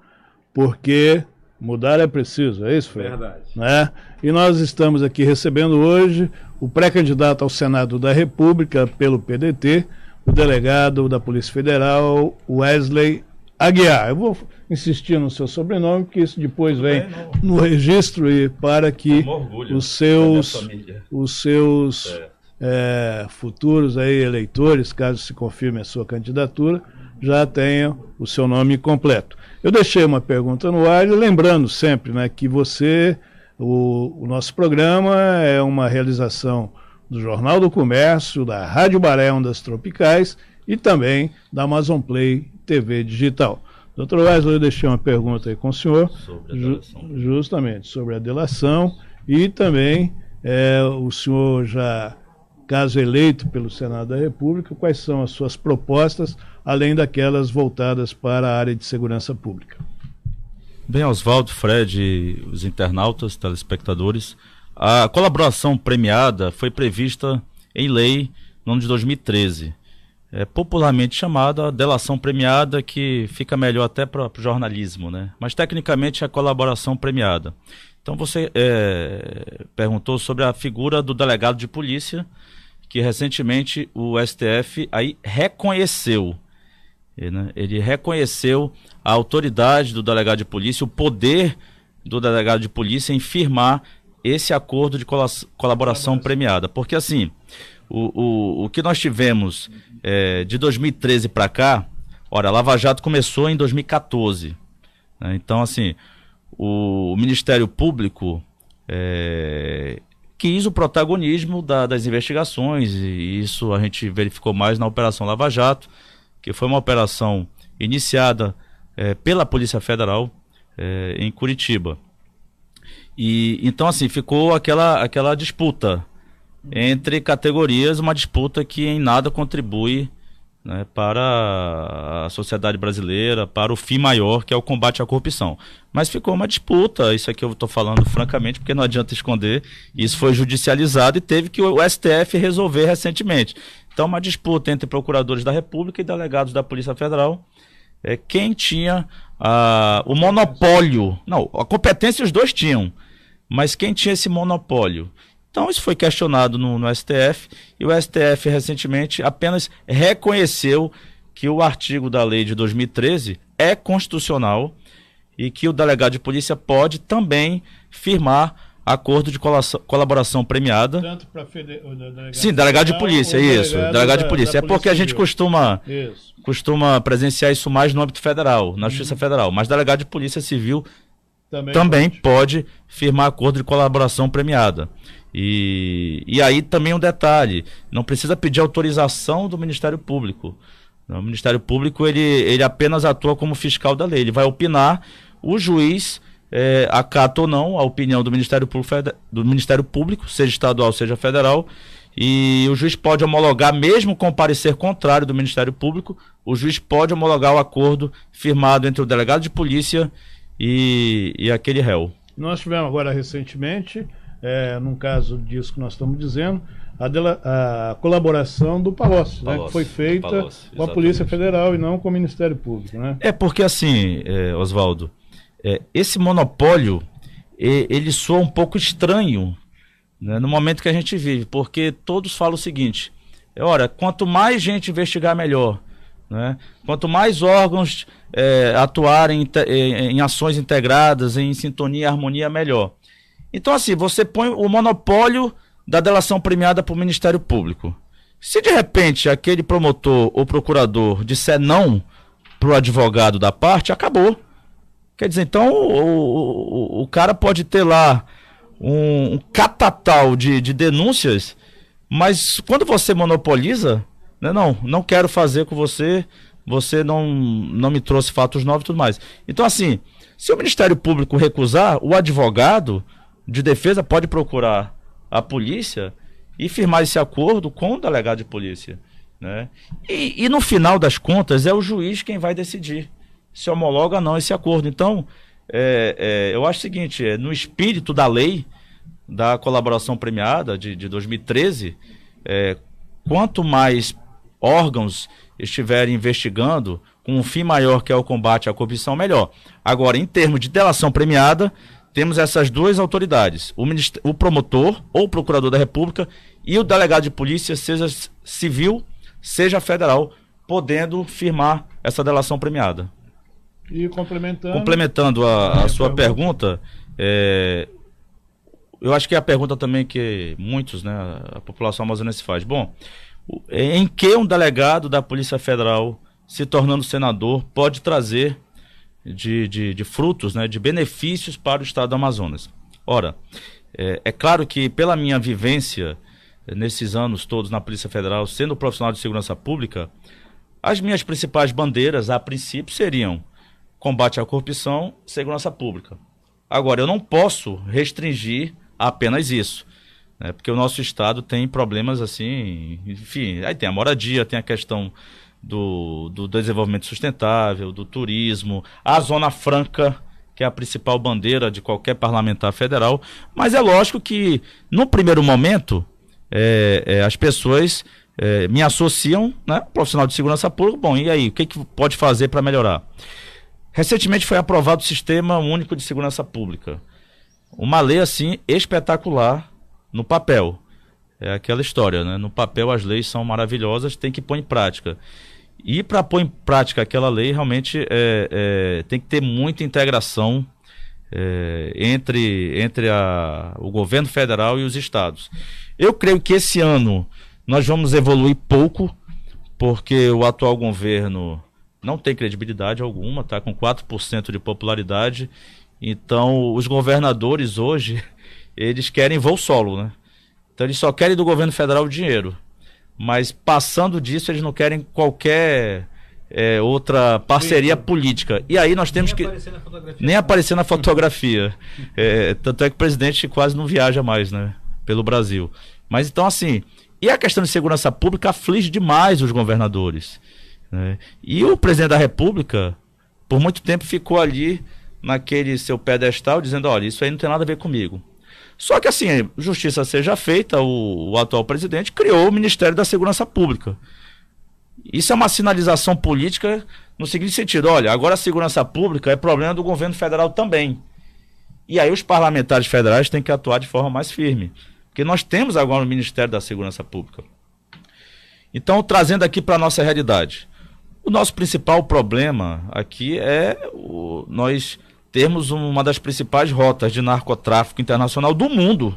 porque mudar é preciso, é isso, Fred? Verdade. Né? E nós estamos aqui recebendo hoje o pré-candidato ao Senado da República pelo PDT, o delegado da Polícia Federal, Wesley Aguiar. Eu vou insistir no seu sobrenome, porque isso depois vem no registro e para que os seus futuros aí, eleitores, caso se confirme a sua candidatura, já tenham o seu nome completo. Eu deixei uma pergunta no ar, lembrando sempre, né, que o nosso programa é uma realização do Jornal do Comércio, da Rádio Baré Ondas Tropicais e também da Amazon Play TV Digital. Doutor Wesley, eu deixei uma pergunta aí com o senhor, sobre a delação. Justamente sobre a delação e também o senhor já, caso eleito pelo Senado da República, quais são as suas propostas, além daquelas voltadas para a área de segurança pública? Bem, Oswaldo, Fred, os internautas, telespectadores, a colaboração premiada foi prevista em lei no ano de 2013. É popularmente chamada delação premiada, que fica melhor até para o jornalismo, né? Mas tecnicamente é a colaboração premiada. Então você perguntou sobre a figura do delegado de polícia, que recentemente o STF aí reconheceu. Ele reconheceu a autoridade do delegado de polícia, o poder do delegado de polícia em firmar esse acordo de colaboração premiada. Porque assim, o que nós tivemos de 2013 para cá, ora, a Lava Jato começou em 2014. Né? Então assim, o Ministério Público quis o protagonismo das investigações, e isso a gente verificou mais na Operação Lava Jato, que foi uma operação iniciada pela Polícia Federal em Curitiba. E então assim, ficou aquela disputa entre categorias, uma disputa que em nada contribui, né, para a sociedade brasileira, para o fim maior, que é o combate à corrupção. Mas ficou uma disputa, isso aqui eu estou falando francamente, porque não adianta esconder, isso foi judicializado e teve que o STF resolver recentemente. Então, uma disputa entre procuradores da República e delegados da Polícia Federal, quem tinha o monopólio, não, a competência os dois tinham, mas quem tinha esse monopólio? Então isso foi questionado no STF, e o STF recentemente apenas reconheceu que o artigo da lei de 2013 é constitucional e que o delegado de polícia pode também firmar acordo de colaboração premiada. Tanto para Sim, delegado de polícia, isso, delegado de polícia. É porque a gente costuma presenciar isso mais no âmbito federal, na Justiça Federal, mas delegado de polícia civil também pode firmar acordo de colaboração premiada. E aí também um detalhe, não precisa pedir autorização do Ministério Público. O Ministério Público ele apenas atua como fiscal da lei, ele vai opinar, o juiz acata ou não a opinião do Ministério Público, seja estadual, seja federal, e o juiz pode homologar, mesmo com parecer contrário do Ministério Público, o juiz pode homologar o acordo firmado entre o delegado de polícia e aquele réu. Nós tivemos agora recentemente, num caso disso que nós estamos dizendo, a colaboração do Palocci, né, que foi feita com a Polícia Federal e não com o Ministério Público, né? Porque assim, Oswaldo, esse monopólio, ele soa um pouco estranho, né, no momento que a gente vive, porque todos falam o seguinte: ora, quanto mais gente investigar, melhor, né? Quanto mais órgãos atuarem em ações integradas, em sintonia e harmonia, melhor. Então, assim, você põe o monopólio da delação premiada para o Ministério Público. Se de repente aquele promotor ou procurador disser não para o advogado da parte, acabou. Quer dizer, então o cara pode ter lá um catatal de denúncias, mas quando você monopoliza, né, não quero fazer com você, você não me trouxe fatos novos e tudo mais. Então, assim, se o Ministério Público recusar, o advogado de defesa pode procurar a polícia e firmar esse acordo com o delegado de polícia, né? E no final das contas é o juiz quem vai decidir se homologa ou não esse acordo. Então, eu acho o seguinte, no espírito da lei da colaboração premiada de 2013, quanto mais órgãos estiverem investigando com um fim maior, que é o combate à corrupção, melhor. Agora, em termos de delação premiada, temos essas duas autoridades, o promotor ou o procurador da República e o delegado de polícia, seja civil, seja federal, podendo firmar essa delação premiada. E complementando a sua pergunta, eu acho que é a pergunta também que muitos, né, a população amazonense faz. Bom, em que um delegado da Polícia Federal, se tornando senador, pode trazer de frutos, né, de benefícios para o estado do Amazonas? Ora, é claro que pela minha vivência nesses anos todos na Polícia Federal, sendo profissional de segurança pública, as minhas principais bandeiras, a princípio, seriam combate à corrupção, segurança pública. Agora, eu não posso restringir a apenas isso, né, porque o nosso estado tem problemas assim, enfim, aí tem a moradia, tem a questão do desenvolvimento sustentável, do turismo, a Zona Franca, que é a principal bandeira de qualquer parlamentar federal, mas é lógico que, no primeiro momento, as pessoas me associam, né, profissional de segurança pública. Bom, e aí, o que pode fazer para melhorar? Recentemente foi aprovado o Sistema Único de Segurança Pública, uma lei assim espetacular no papel. É aquela história, né? No papel as leis são maravilhosas, tem que pôr em prática. E para pôr em prática aquela lei, realmente tem que ter muita integração entre o governo federal e os estados. Eu creio que esse ano nós vamos evoluir pouco, porque o atual governo não tem credibilidade alguma, está com 4% de popularidade. Então, os governadores hoje, eles querem voo solo, né? Então, eles só querem do governo federal o dinheiro. Mas, passando disso, eles não querem qualquer outra parceria política. E aí nós temos que... Nem aparecer na fotografia. Tanto é que o presidente quase não viaja mais, né, pelo Brasil. Mas, então, assim... E a questão de segurança pública aflige demais os governadores, né? E o presidente da República, por muito tempo, ficou ali naquele seu pedestal, dizendo, olha, isso aí não tem nada a ver comigo. Só que, assim, justiça seja feita, o atual presidente criou o Ministério da Segurança Pública. Isso é uma sinalização política no seguinte sentido: olha, agora a segurança pública é problema do governo federal também. E aí os parlamentares federais têm que atuar de forma mais firme, porque nós temos agora o Ministério da Segurança Pública. Então, trazendo aqui para a nossa realidade, o nosso principal problema aqui nós temos uma das principais rotas de narcotráfico internacional do mundo.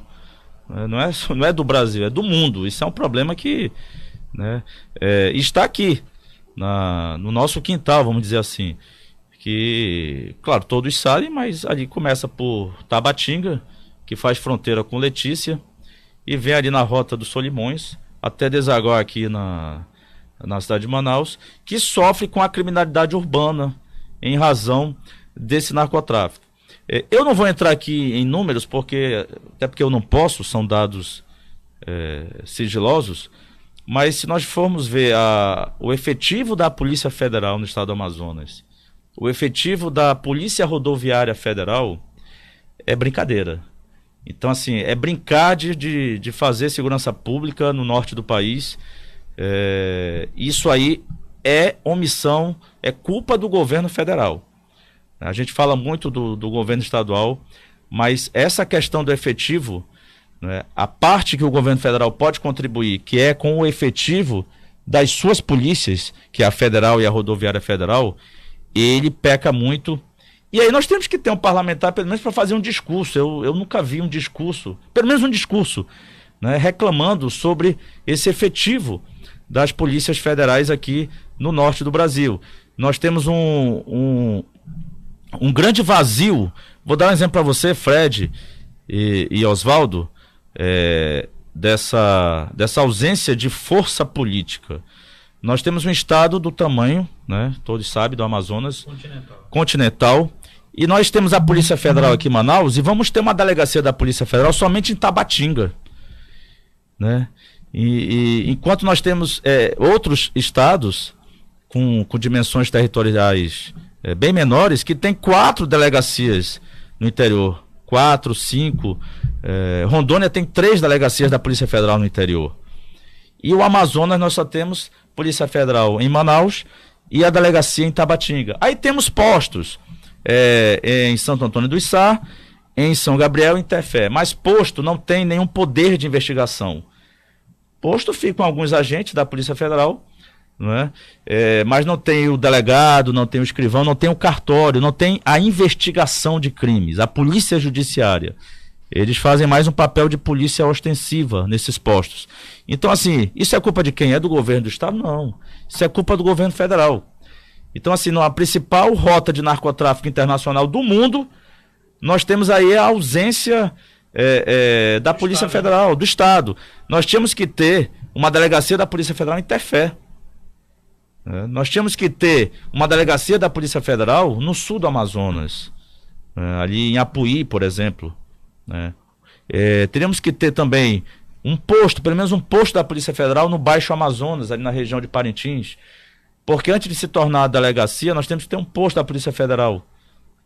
Não é do Brasil, é do mundo. Isso é um problema que, né, está aqui, no nosso quintal, vamos dizer assim. que, claro, todos sabem, mas ali começa por Tabatinga, que faz fronteira com Letícia, e vem ali na rota dos Solimões, até desaguar aqui na cidade de Manaus, que sofre com a criminalidade urbana em razão desse narcotráfico. Eu não vou entrar aqui em números, até porque eu não posso, são dados sigilosos, mas se nós formos ver o efetivo da Polícia Federal no estado do Amazonas, o efetivo da Polícia Rodoviária Federal, é brincadeira. Então, assim, é brincar de fazer segurança pública no norte do país. Isso aí é omissão, é culpa do governo federal. A gente fala muito do governo estadual, mas essa questão do efetivo, né, a parte que o governo federal pode contribuir, que é com o efetivo das suas polícias, que é a federal e a rodoviária federal, ele peca muito. E aí nós temos que ter um parlamentar, pelo menos para fazer um discurso. Eu nunca vi um discurso, pelo menos um discurso, né, reclamando sobre esse efetivo das polícias federais aqui no norte do Brasil. Nós temos um grande vazio. Vou dar um exemplo para você, Fred e Oswaldo, dessa ausência de força política. Nós temos um estado do tamanho, né, todos sabem, do Amazonas, continental, e nós temos a Polícia Federal aqui em Manaus, e vamos ter uma delegacia da Polícia Federal somente em Tabatinga, né? E enquanto nós temos outros estados com dimensões territoriais bem menores, que tem 4 delegacias no interior, 4, 5, Rondônia tem 3 delegacias da Polícia Federal no interior. E o Amazonas nós só temos Polícia Federal em Manaus e a delegacia em Tabatinga. Aí temos postos em Santo Antônio do Içá, em São Gabriel e em Tefé. Mas posto não tem nenhum poder de investigação. Posto ficam alguns agentes da Polícia Federal, não é? Mas não tem o delegado, não tem o escrivão, não tem o cartório, não tem a investigação de crimes, a polícia judiciária. Eles fazem mais um papel de polícia ostensiva nesses postos. Então, assim, isso é culpa de quem? É do governo do estado? Não. Isso é culpa do governo federal. Então, assim, a principal rota de narcotráfico internacional do mundo, nós temos aí a ausência da Polícia Federal, do estado. Nós tínhamos que ter uma delegacia da Polícia Federal em Tefé. Nós tínhamos que ter uma delegacia da Polícia Federal no sul do Amazonas, ali em Apuí, por exemplo. Teríamos que ter também um posto, pelo menos um posto da Polícia Federal no Baixo Amazonas, ali na região de Parintins, porque antes de se tornar a delegacia, nós temos que ter um posto da Polícia Federal,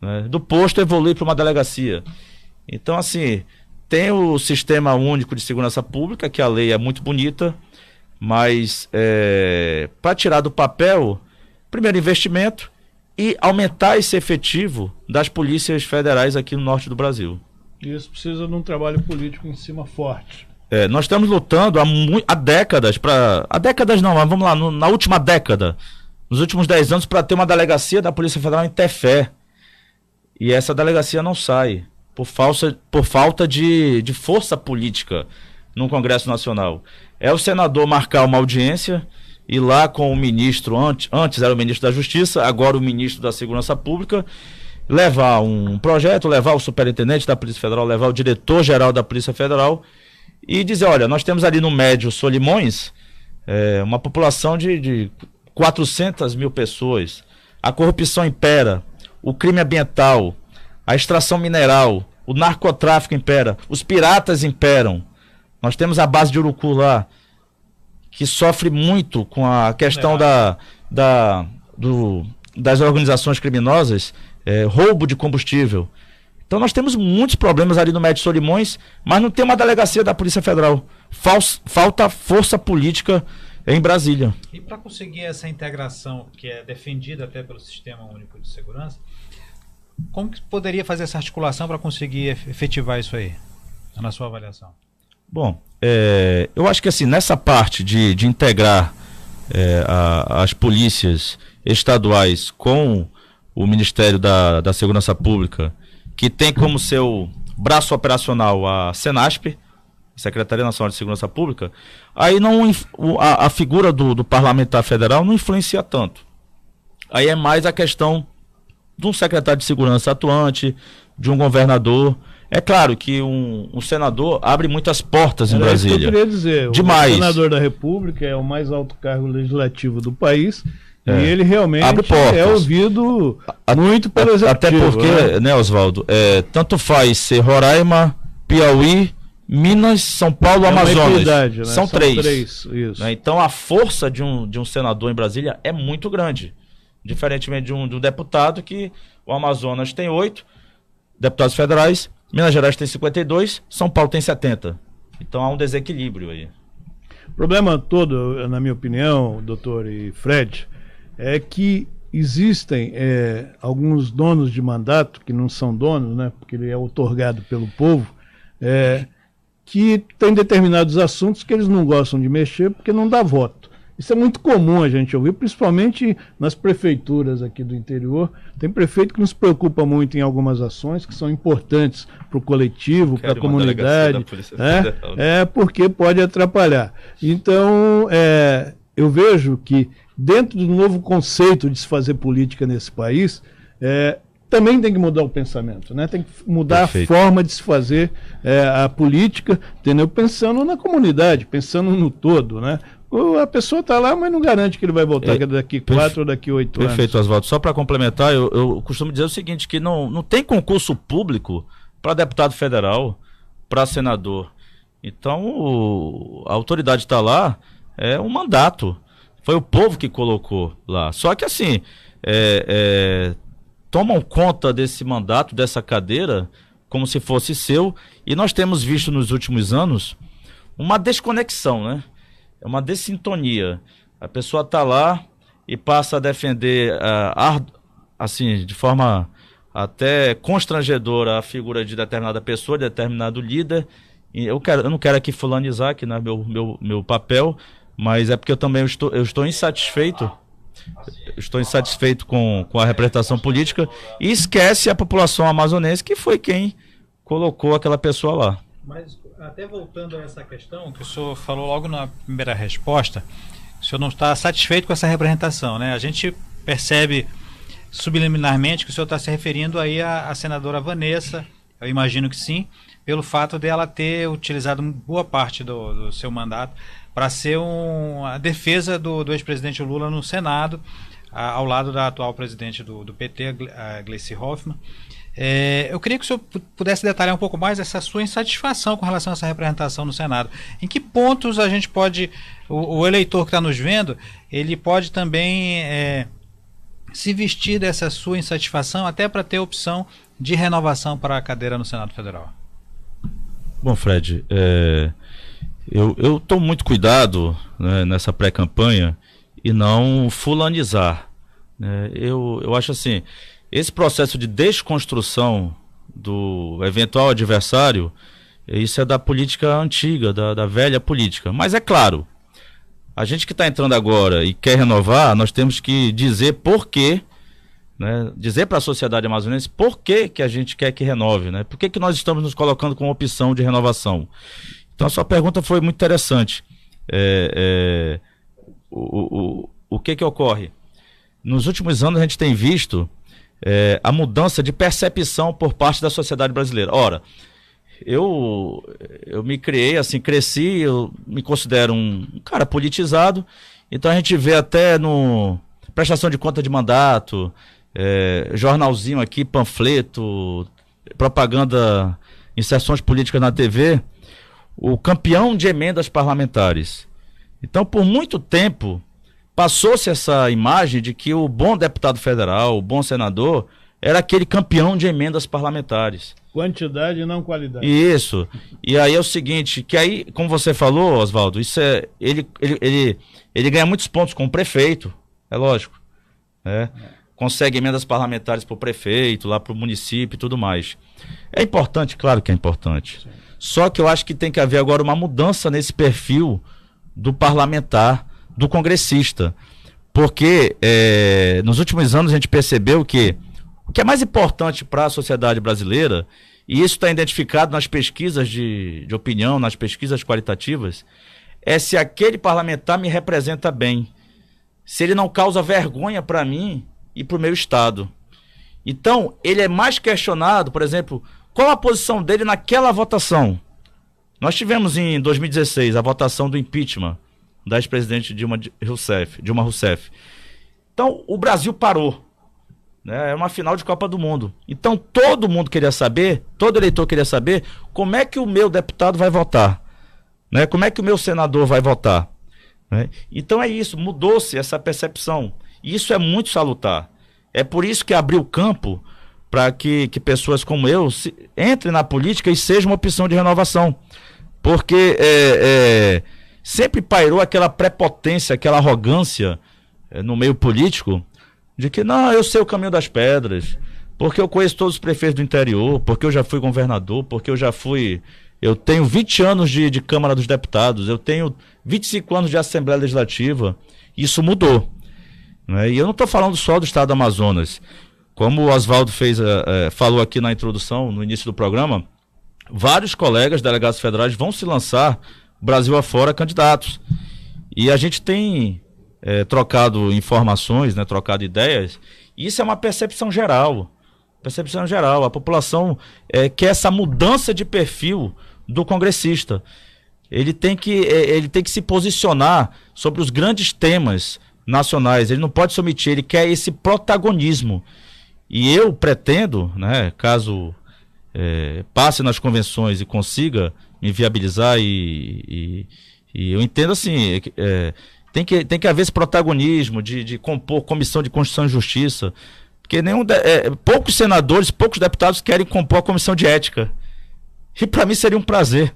né? Do posto evoluir para uma delegacia. Então, assim, tem o Sistema Único de Segurança Pública, que a lei é muito bonita, mas para tirar do papel, primeiro investimento e aumentar esse efetivo das polícias federais aqui no norte do Brasil. Isso precisa de um trabalho político em cima forte. Nós estamos lutando há décadas, há décadas não, mas vamos lá, na última década, nos últimos 10 anos, para ter uma delegacia da Polícia Federal em Tefé. E essa delegacia não sai, por falta de força política no Congresso Nacional. O senador marcar uma audiência, ir lá com o ministro, antes era o ministro da Justiça, agora o ministro da Segurança Pública, levar um projeto, levar o superintendente da Polícia Federal, levar o diretor-geral da Polícia Federal e dizer, olha, nós temos ali no Médio Solimões uma população de 400 mil pessoas, a corrupção impera, o crime ambiental, a extração mineral, o narcotráfico impera, os piratas imperam. Nós temos a base de Urucu lá, que sofre muito com a questão das organizações criminosas, roubo de combustível. Então nós temos muitos problemas ali no Médio Solimões, mas não tem uma delegacia da Polícia Federal. Falta força política em Brasília. E para conseguir essa integração, que é defendida até pelo Sistema Único de Segurança, como que poderia fazer essa articulação para conseguir efetivar isso aí, na sua avaliação? Bom, eu acho que assim, nessa parte de integrar as polícias estaduais com o Ministério da Segurança Pública, que tem como seu braço operacional a Senasp, Secretaria Nacional de Segurança Pública, aí a figura do parlamentar federal não influencia tanto. Aí é mais a questão de um secretário de segurança atuante, de um governador. É claro que um senador abre muitas portas em Brasília. Isso que eu queria dizer. Demais. O senador da República é o mais alto cargo legislativo do país e ele realmente é ouvido muito pelo executivo. Até porque, né, Oswaldo, tanto faz ser Roraima, Piauí, Minas, São Paulo, Amazonas. Né? São três. Isso. Né? Então a força de um senador em Brasília é muito grande. Diferentemente de um deputado, que o Amazonas tem 8 deputados federais, Minas Gerais tem 52, São Paulo tem 70. Então há um desequilíbrio aí. O problema todo, na minha opinião, doutor e Fred, é que existem alguns donos de mandato, que não são donos, né, porque ele é outorgado pelo povo, que tem determinados assuntos que eles não gostam de mexer porque não dá voto. Isso é muito comum a gente ouvir, principalmente nas prefeituras aqui do interior. Tem prefeito que nos preocupa muito em algumas ações que são importantes para o coletivo, para a comunidade, porque pode atrapalhar. Então, eu vejo que dentro do novo conceito de se fazer política nesse país, também tem que mudar o pensamento, né? Tem que mudar Perfeito. A forma de se fazer a política, entendeu? Pensando na comunidade, pensando no todo, né? A pessoa está lá, mas não garante que ele vai voltar daqui 4 ou daqui 8 anos. Perfeito, Oswaldo. Só para complementar, eu costumo dizer o seguinte, que não tem concurso público para deputado federal, para senador. Então, a autoridade está lá, é um mandato. Foi o povo que colocou lá. Só que assim, tomam conta desse mandato, dessa cadeira, como se fosse seu, e nós temos visto nos últimos anos uma desconexão, né? É uma dessintonia. A pessoa está lá e passa a defender, assim, de forma até constrangedora, a figura de determinada pessoa, de determinado líder. E eu não quero aqui fulanizar, que não é meu papel, mas é porque eu também estou insatisfeito. Estou insatisfeito com a representação política e esquece a população amazonense, que foi quem colocou aquela pessoa lá. Mas até voltando a essa questão que o senhor falou logo na primeira resposta, o senhor não está satisfeito com essa representação, né? A gente percebe subliminarmente que o senhor está se referindo aí à senadora Vanessa, eu imagino que sim, pelo fato dela ter utilizado boa parte do seu mandato para ser a defesa do ex-presidente Lula no Senado, ao lado da atual presidente do PT, a Gleicy Hoffmann. Eu queria que o senhor pudesse detalhar um pouco mais essa sua insatisfação com relação a essa representação no Senado. Em que pontos a gente pode, o eleitor que está nos vendo, ele pode também se vestir dessa sua insatisfação até para ter opção de renovação para a cadeira no Senado Federal? Bom, Fred, eu tomo muito cuidado, né, nessa pré-campanha e não fulanizar, né? Eu acho assim, esse processo de desconstrução do eventual adversário, isso é da política antiga, da velha política. Mas é claro, a gente que está entrando agora e quer renovar, nós temos que dizer por quê, né? Dizer para a sociedade amazonense por que a gente quer que renove, né? Por que nós estamos nos colocando como opção de renovação. Então a sua pergunta foi muito interessante. O que ocorre? Nos últimos anos a gente tem visto a mudança de percepção por parte da sociedade brasileira. Ora, eu me criei, assim, cresci, eu me considero um cara politizado, então a gente vê até no prestação de conta de mandato, jornalzinho aqui, panfleto, propaganda, inserções políticas na TV, o campeão de emendas parlamentares. Então, por muito tempo, passou-se essa imagem de que o bom deputado federal, o bom senador, era aquele campeão de emendas parlamentares. Quantidade e não qualidade. Isso. E aí é o seguinte, que aí, como você falou, Oswaldo, isso ele ganha muitos pontos com o prefeito, é lógico, né? Consegue emendas parlamentares para o prefeito, lá para o município e tudo mais. É importante, claro que é importante. Sim. Só que eu acho que tem que haver agora uma mudança nesse perfil do parlamentar, do congressista, porque nos últimos anos a gente percebeu que o que é mais importante para a sociedade brasileira, e isso está identificado nas pesquisas de opinião, nas pesquisas qualitativas, é se aquele parlamentar me representa bem, se ele não causa vergonha para mim e para o meu estado. Então, ele é mais questionado, por exemplo, qual a posição dele naquela votação. Nós tivemos em 2016 a votação do impeachment da ex-presidente Dilma Rousseff. Então, o Brasil parou. É uma final de Copa do Mundo. Então, todo mundo queria saber, todo eleitor queria saber como é que o meu deputado vai votar. Né? Como é que o meu senador vai votar. Né? Então é isso, mudou-se essa percepção. E isso é muito salutar. É por isso que abriu campo para que pessoas como eu entrem na política e seja uma opção de renovação. Porque sempre pairou aquela prepotência, aquela arrogância no meio político, de que não, eu sei o caminho das pedras, porque eu conheço todos os prefeitos do interior, porque eu já fui governador, porque eu tenho 20 anos de Câmara dos Deputados, eu tenho 25 anos de Assembleia Legislativa. Isso mudou. Né? E eu não estou falando só do estado do Amazonas. Como o Oswaldo falou aqui na introdução, no início do programa, vários colegas delegados federais vão se lançar Brasil afora candidatos. E a gente tem trocado informações, né, trocado ideias, e isso é uma percepção geral. A população quer essa mudança de perfil do congressista. Ele tem que se posicionar sobre os grandes temas nacionais, ele não pode se omitir, ele quer esse protagonismo. E eu pretendo, né, caso passe nas convenções e consiga me viabilizar, e eu entendo assim, tem que haver esse protagonismo de compor comissão de Constituição e Justiça, porque poucos senadores, poucos deputados querem compor a comissão de ética. E para mim seria um prazer,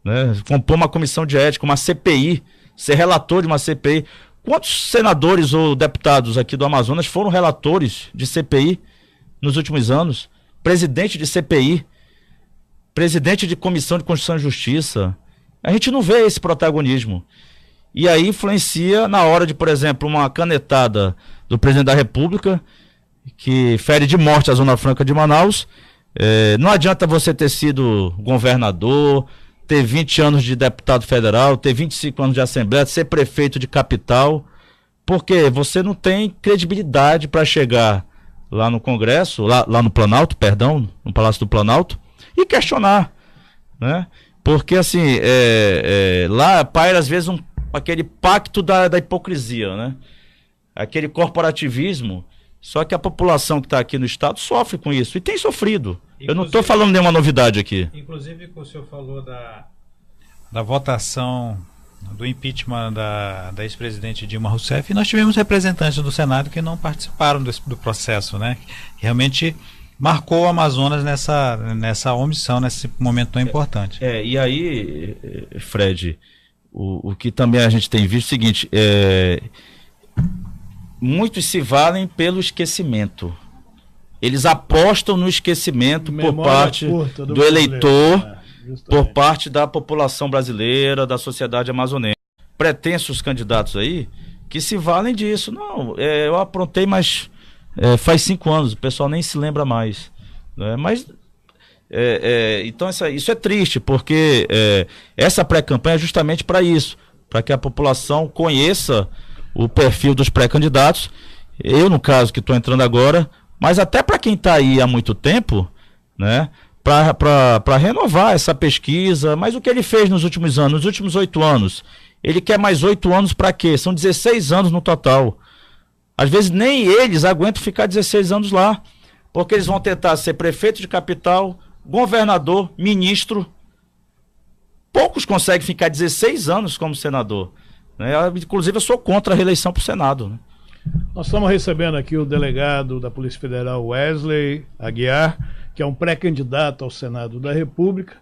né, compor uma comissão de ética, uma CPI, ser relator de uma CPI. Quantos senadores ou deputados aqui do Amazonas foram relatores de CPI nos últimos anos? Presidente de CPI, presidente de Comissão de Constituição e Justiça. A gente não vê esse protagonismo. E aí influencia na hora de, por exemplo, uma canetada do presidente da República, que fere de morte a Zona Franca de Manaus. Não adianta você ter sido governador, ter 20 anos de deputado federal, ter 25 anos de Assembleia, ser prefeito de capital, porque você não tem credibilidade para chegar lá no Congresso, lá no Planalto, perdão, no Palácio do Planalto, e questionar, né? Porque assim, lá paira às vezes aquele pacto da hipocrisia, né? Aquele corporativismo, só que a população que está aqui no estado sofre com isso, e tem sofrido. Inclusive, eu não estou falando nenhuma novidade aqui. Inclusive, o senhor falou da votação do impeachment da ex-presidente Dilma Rousseff, e nós tivemos representantes do Senado que não participaram do processo, né? Realmente marcou o Amazonas nessa omissão, nesse momento tão importante. E aí, Fred, o que também a gente tem visto é o seguinte, muitos se valem pelo esquecimento. Eles apostam no esquecimento por parte do eleitor, por parte da população brasileira, da sociedade amazonense. Pretensos candidatos aí que se valem disso. Não, eu aprontei, mas faz 5 anos, o pessoal nem se lembra mais. Né? Mas, então isso é triste, porque essa pré-campanha é justamente para isso, para que a população conheça o perfil dos pré-candidatos. Eu, no caso, que estou entrando agora, mas até para quem está aí há muito tempo, né, para renovar essa pesquisa. Mas o que ele fez nos últimos anos, nos últimos 8 anos, ele quer mais 8 anos para quê? São 16 anos no total. Às vezes nem eles aguentam ficar 16 anos lá, porque eles vão tentar ser prefeito de capital, governador, ministro. Poucos conseguem ficar 16 anos como senador. Né? Inclusive eu sou contra a reeleição para o Senado. Né? Nós estamos recebendo aqui o delegado da Polícia Federal, Wesley Aguiar, que é um pré-candidato ao Senado da República.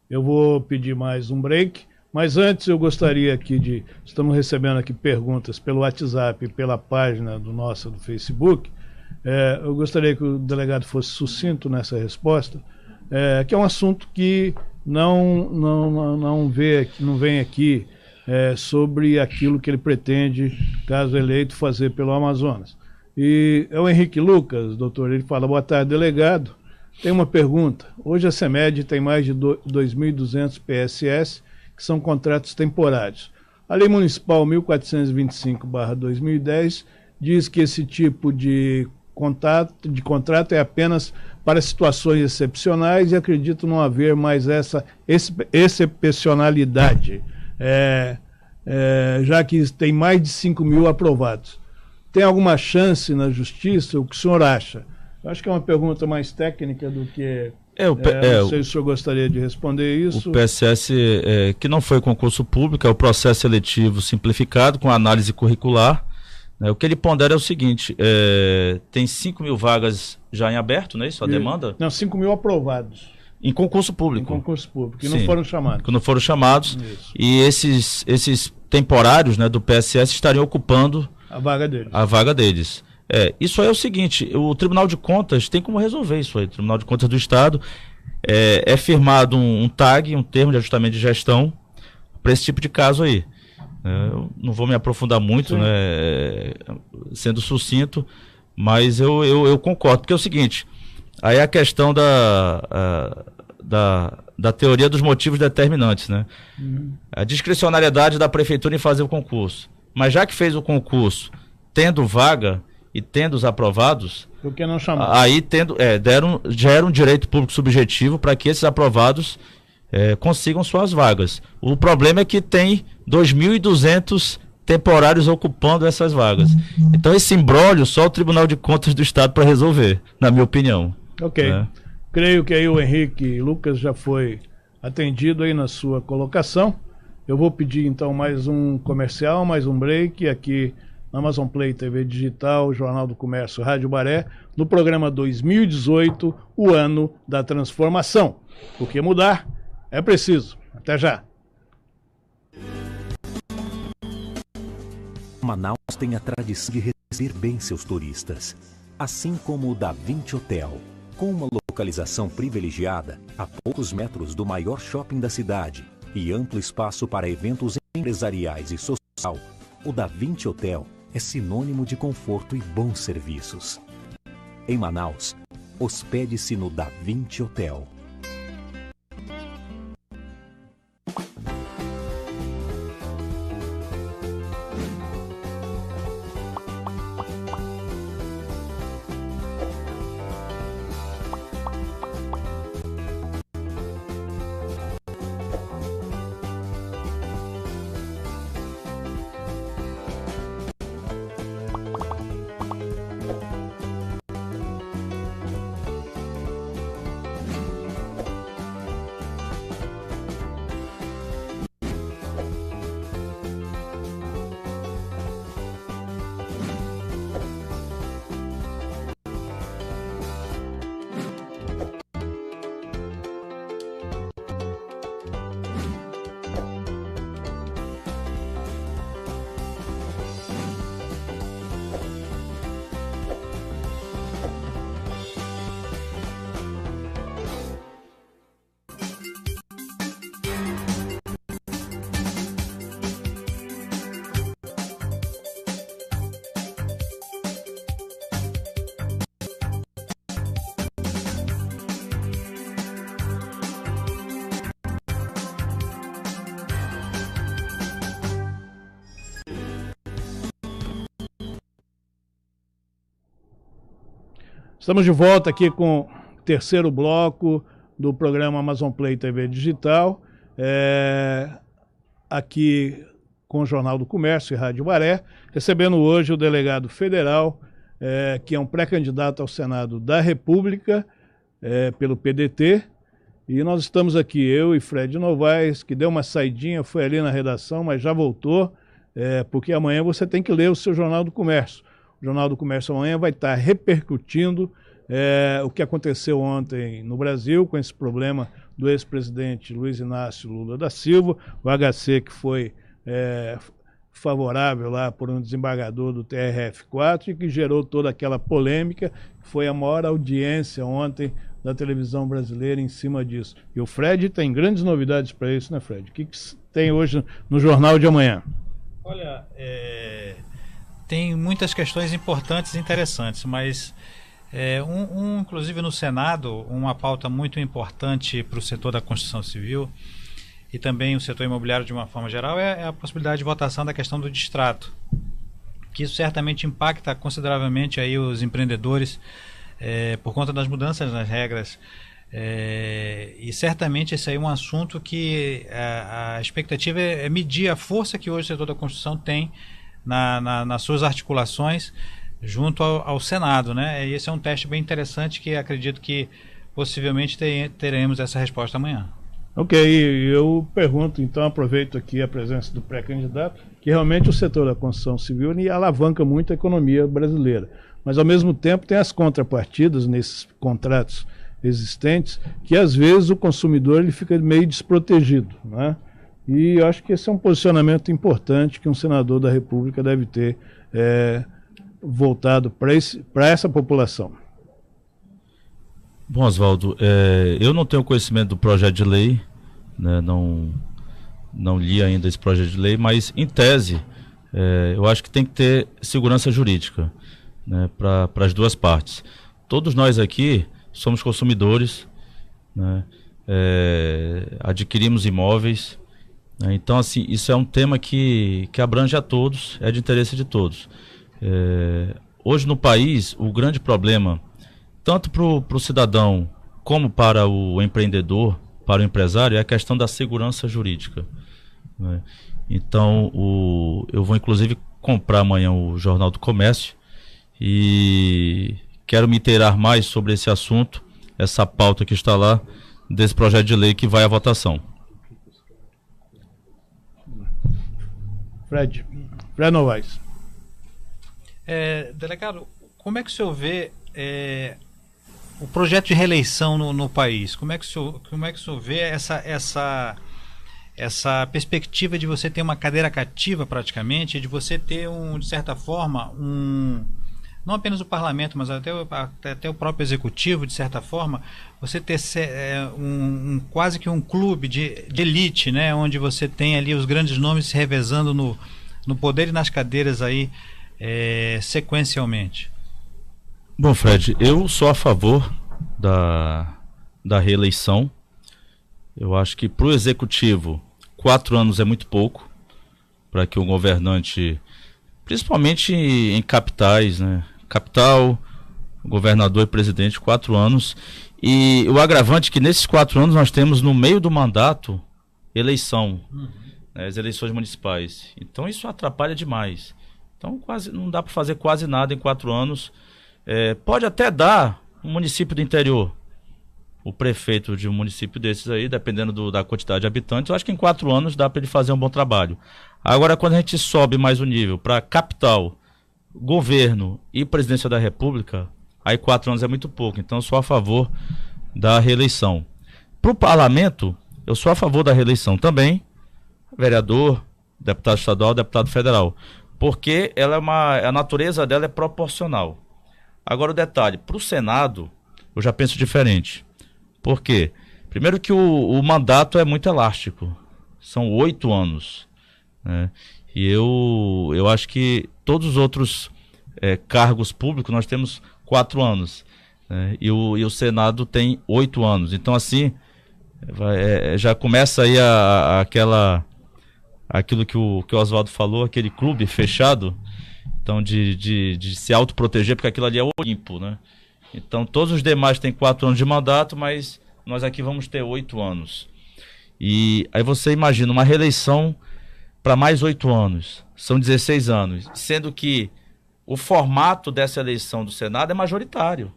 Eu vou pedir mais um break, mas antes eu gostaria aqui estamos recebendo aqui perguntas pelo WhatsApp e pela página do Facebook. Eu gostaria que o delegado fosse sucinto nessa resposta, que é um assunto que não vem aqui sobre aquilo que ele pretende, caso eleito, fazer pelo Amazonas. E é o Henrique Lucas, doutor, ele fala: boa tarde, delegado. Tem uma pergunta. Hoje a CEMED tem mais de 2.200 PSS, que são contratos temporários. A Lei Municipal 1425/2010 diz que esse tipo de contrato é apenas para situações excepcionais e acredito não haver mais essa excepcionalidade, já que tem mais de 5 mil aprovados. Tem alguma chance na justiça? O que o senhor acha? Eu acho que é uma pergunta mais técnica do que... não sei se o senhor gostaria de responder isso. O PSS, que não foi concurso público, é o processo seletivo simplificado com análise curricular. O que ele pondera é o seguinte, tem 5 mil vagas já em aberto, não é isso? A demanda? Não, 5 mil aprovados. Em concurso público. Em concurso público, que não foram chamados. Que não foram chamados. Isso. E esses temporários, né, do PSS estariam ocupando a vaga deles. A vaga deles. Isso aí é o seguinte, o Tribunal de Contas tem como resolver isso aí. O Tribunal de Contas do Estado é firmado um TAG, um termo de ajustamento de gestão, para esse tipo de caso aí. Eu não vou me aprofundar muito, né, sendo sucinto, mas eu concordo, porque é o seguinte, aí é a questão da teoria dos motivos determinantes, né? A discricionariedade da prefeitura em fazer o concurso. Mas já que fez o concurso tendo vaga e tendo os aprovados, por que não chamar? Aí gera um direito público subjetivo para que esses aprovados consigam suas vagas. O problema é que tem 2.200 temporários ocupando essas vagas. Então esse imbróglio só o Tribunal de Contas do Estado para resolver, na minha opinião. Ok. Creio que aí o Henrique Lucas já foi atendido aí na sua colocação. Eu vou pedir então mais um comercial, mais um break aqui na Amazon Play TV Digital, Jornal do Comércio, Rádio Baré, no programa 2018, o ano da transformação. Porque mudar é preciso. Até já. Manaus tem a tradição de receber bem seus turistas, assim como o Da Vinci Hotel, com uma localização privilegiada a poucos metros do maior shopping da cidade e amplo espaço para eventos empresariais e social. O Da Vinci Hotel é sinônimo de conforto e bons serviços. Em Manaus, hospede-se no Da Vinci Hotel. Estamos de volta aqui com o terceiro bloco do programa Amazon Play TV Digital, aqui com o Jornal do Comércio e Rádio Baré, recebendo hoje o delegado federal, que é um pré-candidato ao Senado da República, pelo PDT, e nós estamos aqui, eu e Fred Novaes, que deu uma saidinha, foi ali na redação, mas já voltou, porque amanhã você tem que ler o seu Jornal do Comércio. O Jornal do Comércio amanhã vai estar repercutindo o que aconteceu ontem no Brasil com esse problema do ex-presidente Luiz Inácio Lula da Silva, o HC que foi favorável lá por um desembargador do TRF4 e que gerou toda aquela polêmica, que foi a maior audiência ontem da televisão brasileira em cima disso. E o Fred tem grandes novidades para isso, né, Fred? O que tem hoje no Jornal de amanhã? Olha, tem muitas questões importantes e interessantes, mas inclusive no Senado, uma pauta muito importante para o setor da construção civil e também o setor imobiliário de uma forma geral é a possibilidade de votação da questão do distrato. que isso certamente impacta consideravelmente aí os empreendedores por conta das mudanças nas regras. E certamente esse aí é um assunto que a expectativa é medir a força que hoje o setor da construção tem nas suas articulações junto ao Senado, né? E esse é um teste bem interessante que acredito que possivelmente teremos essa resposta amanhã. Ok, eu pergunto, então, aproveito aqui a presença do pré-candidato, que realmente o setor da construção civil alavanca muito a economia brasileira, mas ao mesmo tempo tem as contrapartidas nesses contratos existentes, que às vezes o consumidor ele fica meio desprotegido, né? E eu acho que esse é um posicionamento importante que um senador da República deve ter voltado para essa população. Bom, Oswaldo, eu não tenho conhecimento do projeto de lei, né, não li ainda esse projeto de lei, mas em tese eu acho que tem que ter segurança jurídica, né, para as duas partes. Todos nós aqui somos consumidores, né, adquirimos imóveis, né, então assim, isso é um tema que abrange a todos, é de interesse de todos. Hoje no país, o grande problema, tanto para o cidadão como para o empreendedor, para o empresário, é a questão da segurança jurídica, né? Então, eu vou inclusive comprar amanhã o Jornal do Comércio e quero me inteirar mais sobre esse assunto, essa pauta que está lá, desse projeto de lei que vai à votação. Fred Novaes. Delegado, como é que o senhor vê o projeto de reeleição no país? Como é que o senhor vê essa perspectiva de você ter uma cadeira cativa praticamente, de você ter de certa forma, não apenas o parlamento, mas até o próprio executivo, de certa forma, você ter quase que um clube de elite, né, onde você tem ali os grandes nomes se revezando no poder e nas cadeiras aí sequencialmente? Bom, Fred, eu sou a favor da reeleição. Eu acho que para o executivo 4 anos é muito pouco para que o governante, principalmente em capitais, né? Capital, governador e presidente, 4 anos. E o agravante é que nesses 4 anos nós temos no meio do mandato eleição, né, as eleições municipais. Então isso atrapalha demais. Então não dá para fazer quase nada em 4 anos. Pode até dar um município do interior, o prefeito de um município desses aí, dependendo da quantidade de habitantes, eu acho que em 4 anos dá para ele fazer um bom trabalho. Agora, quando a gente sobe mais o nível para capital, governo e presidência da República, aí 4 anos é muito pouco. Então eu sou a favor da reeleição. Para o parlamento, eu sou a favor da reeleição também, vereador, deputado estadual, deputado federal, porque a natureza dela é proporcional. Agora o detalhe, para o Senado, eu já penso diferente. Por quê? Primeiro que o mandato é muito elástico. São 8 anos. Né? E eu acho que todos os outros cargos públicos nós temos 4 anos. Né? E o Senado tem 8 anos. Então assim, já começa aí aquilo que o Oswaldo falou, aquele clube fechado. Então, de se autoproteger, porque aquilo ali é o Olimpo, né? Então, todos os demais têm 4 anos de mandato, mas nós aqui vamos ter 8 anos. E aí você imagina uma reeleição para mais 8 anos. São 16 anos. Sendo que o formato dessa eleição do Senado é majoritário.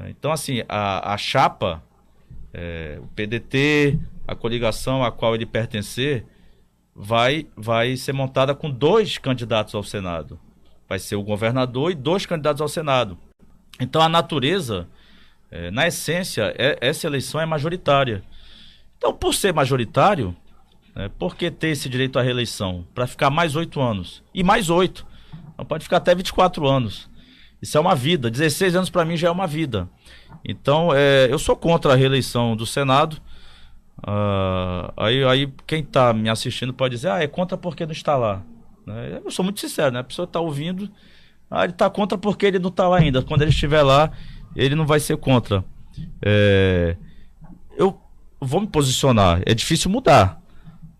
Então, assim, a chapa, o PDT, a coligação a qual ele pertencer, vai ser montada com 2 candidatos ao Senado. Vai ser o governador e 2 candidatos ao Senado. Então a natureza, na essência, essa eleição é majoritária. Então, por ser majoritário, por que ter esse direito à reeleição? Para ficar mais 8 anos. E mais 8. Então, pode ficar até 24 anos. Isso é uma vida. 16 anos para mim já é uma vida. Então, eu sou contra a reeleição do Senado. Aí quem está me assistindo pode dizer, é contra porque não está lá. Eu sou muito sincero, né? A pessoa está ouvindo, ele está contra porque ele não está lá ainda. Quando ele estiver lá, ele não vai ser contra. Eu vou me posicionar. É difícil mudar,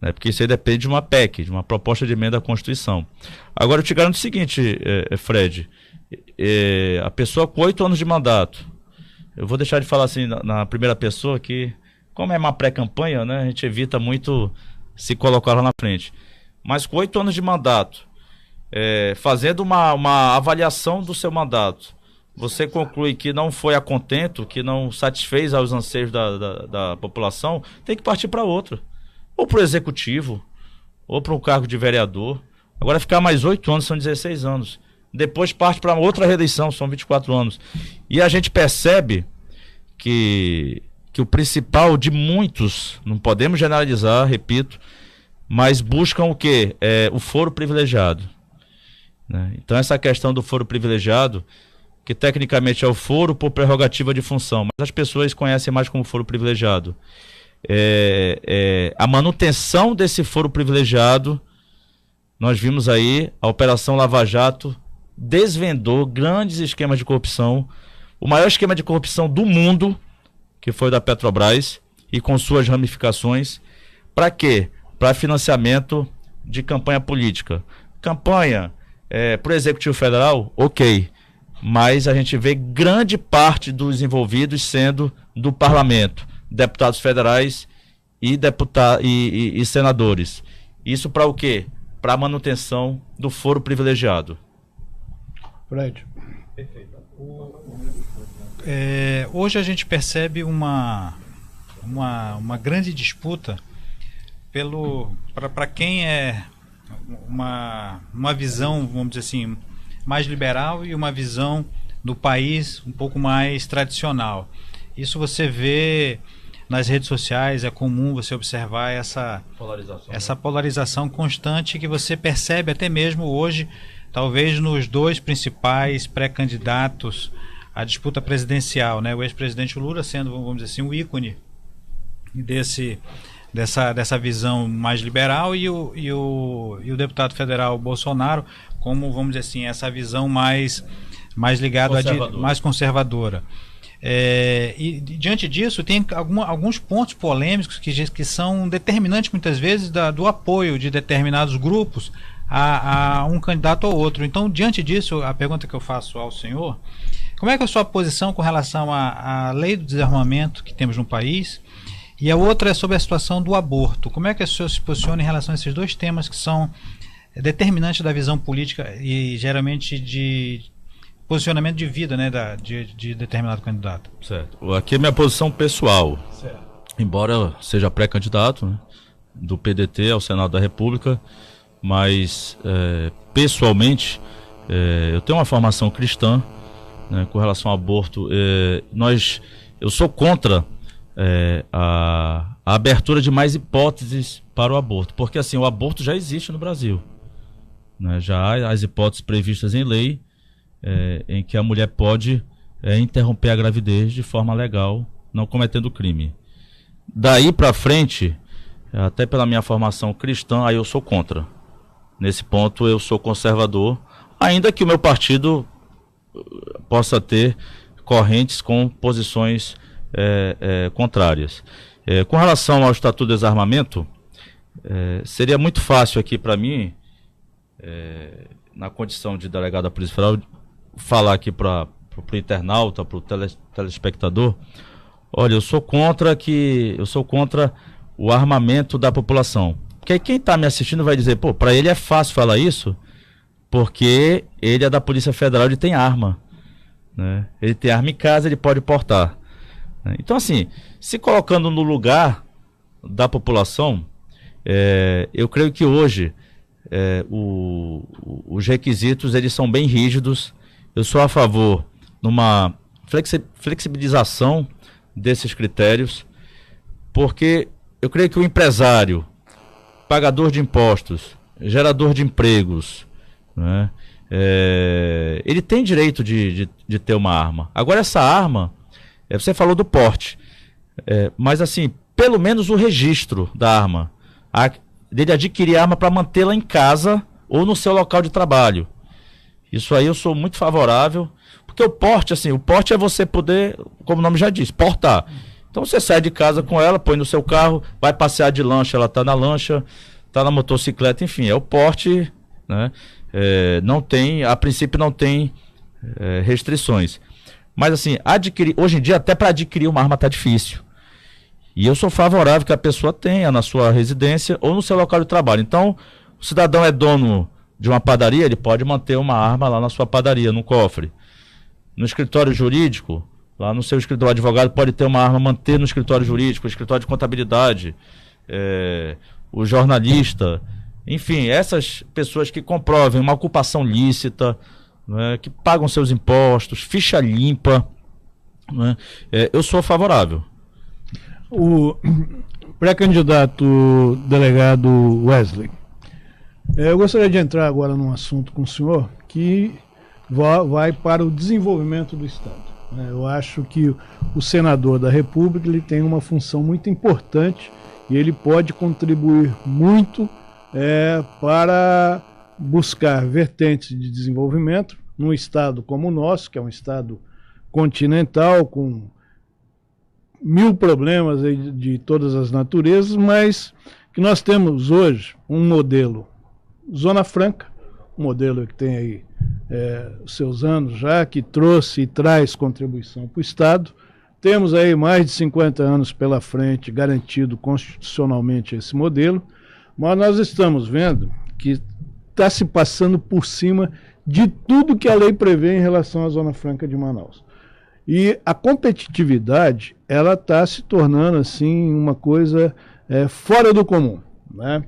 né? Porque isso aí depende de uma PEC, de uma proposta de emenda à Constituição. Agora eu te garanto o seguinte, Fred, a pessoa com 8 anos de mandato, eu vou deixar de falar assim na primeira pessoa, que como é uma pré-campanha, né, a gente evita muito se colocar lá na frente, mas com 8 anos de mandato, fazendo uma avaliação do seu mandato, você conclui que não foi a contento, que não satisfez aos anseios da população, tem que partir para outro. Ou para o executivo, ou para um cargo de vereador. Agora ficar mais 8 anos, são 16 anos. Depois parte para outra reeleição, são 24 anos. E a gente percebe que o principal de muitos, não podemos generalizar, repito, mas buscam o quê? O foro privilegiado, né? Então essa questão do foro privilegiado, que tecnicamente é o foro por prerrogativa de função, mas as pessoas conhecem mais como foro privilegiado. A manutenção desse foro privilegiado, nós vimos aí, a Operação Lava Jato desvendou grandes esquemas de corrupção, o maior esquema de corrupção do mundo, que foi o da Petrobras, e com suas ramificações. Para quê? Para financiamento de campanha política. Campanha para o Executivo Federal, ok, mas a gente vê grande parte dos envolvidos sendo do parlamento, deputados federais e senadores. Isso para o quê? Para a manutenção do foro privilegiado. Fred. Perfeito. Hoje a gente percebe uma grande disputa para quem é uma visão, vamos dizer assim, mais liberal e uma visão do país um pouco mais tradicional. Isso você vê nas redes sociais, é comum você observar essa polarização constante que você percebe até mesmo hoje, talvez nos 2 principais pré-candidatos à disputa presidencial, né? O ex-presidente Lula sendo, vamos dizer assim, o ícone dessa visão mais liberal e o deputado federal Bolsonaro como, vamos dizer assim, essa visão mais ligada mais conservadora. E diante disso tem alguns pontos polêmicos que são determinantes muitas vezes do apoio de determinados grupos a um candidato ou outro. Então, diante disso, a pergunta que eu faço ao senhor: como é que é a sua posição com relação à lei do desarmamento que temos no país? E a outra é sobre a situação do aborto. Como é que o senhor se posiciona em relação a esses 2 temas que são determinantes da visão política e geralmente de posicionamento de vida, né, de determinado candidato? Certo. Aqui é minha posição pessoal. Certo. Embora seja pré-candidato, né, do PDT ao Senado da República, mas pessoalmente eu tenho uma formação cristã, né, com relação ao aborto. Eu sou contra a abertura de mais hipóteses para o aborto, porque assim, o aborto já existe no Brasil, né? Já há as hipóteses previstas em lei, em que a mulher pode interromper a gravidez de forma legal, não cometendo crime. Daí para frente, até pela minha formação cristã, aí eu sou contra. Nesse ponto eu sou conservador, ainda que o meu partido possa ter correntes com posições contrárias. Com relação ao Estatuto do Desarmamento, seria muito fácil aqui para mim, na condição de delegado da Polícia Federal, falar aqui para o internauta, para o telespectador: olha, eu sou contra o armamento da população. Porque quem está me assistindo vai dizer: pô, para ele é fácil falar isso, porque ele é da Polícia Federal, ele tem arma, né? Ele tem arma em casa, ele pode portar. Então, assim, se colocando no lugar da população, eu creio que hoje os requisitos eles são bem rígidos. Eu sou a favor de uma flexibilização desses critérios, porque eu creio que o empresário, pagador de impostos, gerador de empregos, né, ele tem direito de ter uma arma. Agora, essa arma, você falou do porte, mas assim, pelo menos o registro da arma, dele adquirir arma para mantê-la em casa ou no seu local de trabalho. Isso aí eu sou muito favorável, porque o porte é você poder, como o nome já diz, portar. Então você sai de casa com ela, põe no seu carro, vai passear de lancha, ela está na lancha, está na motocicleta, enfim, é o porte, né? Não tem, a princípio não tem restrições. Mas assim, hoje em dia até para adquirir uma arma está difícil. E eu sou favorável que a pessoa tenha na sua residência ou no seu local de trabalho. Então, o cidadão é dono de uma padaria, ele pode manter uma arma lá na sua padaria, no cofre. No escritório jurídico, lá no seu escritório, o advogado pode ter uma arma, manter no escritório jurídico, o escritório de contabilidade, o jornalista, enfim, essas pessoas que comprovem uma ocupação lícita, né, que pagam seus impostos, ficha limpa, né, eu sou favorável. O pré-candidato delegado Wesley, eu gostaria de entrar agora num assunto com o senhor que vai para o desenvolvimento do Estado. Eu acho que o senador da República ele tem uma função muito importante e ele pode contribuir muito para buscar vertentes de desenvolvimento num Estado como o nosso, que é um Estado continental, com 1000 problemas de todas as naturezas, mas que nós temos hoje um modelo Zona Franca, um modelo que tem aí os seus anos já, que trouxe e traz contribuição para o Estado. Temos aí mais de 50 anos pela frente garantido constitucionalmente esse modelo, mas nós estamos vendo que está se passando por cima de tudo que a lei prevê em relação à Zona Franca de Manaus. E a competitividade, ela está se tornando assim uma coisa fora do comum, né?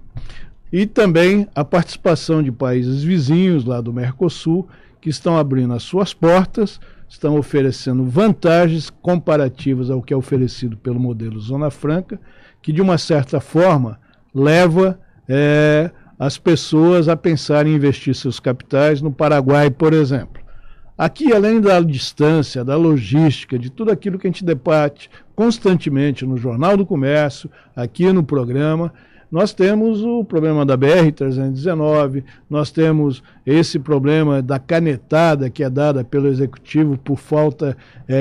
E também a participação de países vizinhos lá do Mercosul, que estão abrindo as suas portas, estão oferecendo vantagens comparativas ao que é oferecido pelo modelo Zona Franca, que de uma certa forma leva as pessoas a pensarem em investir seus capitais no Paraguai, por exemplo. Aqui, além da distância, da logística, de tudo aquilo que a gente debate constantemente no Jornal do Comércio, aqui no programa, nós temos o problema da BR-319, nós temos esse problema da canetada que é dada pelo Executivo por falta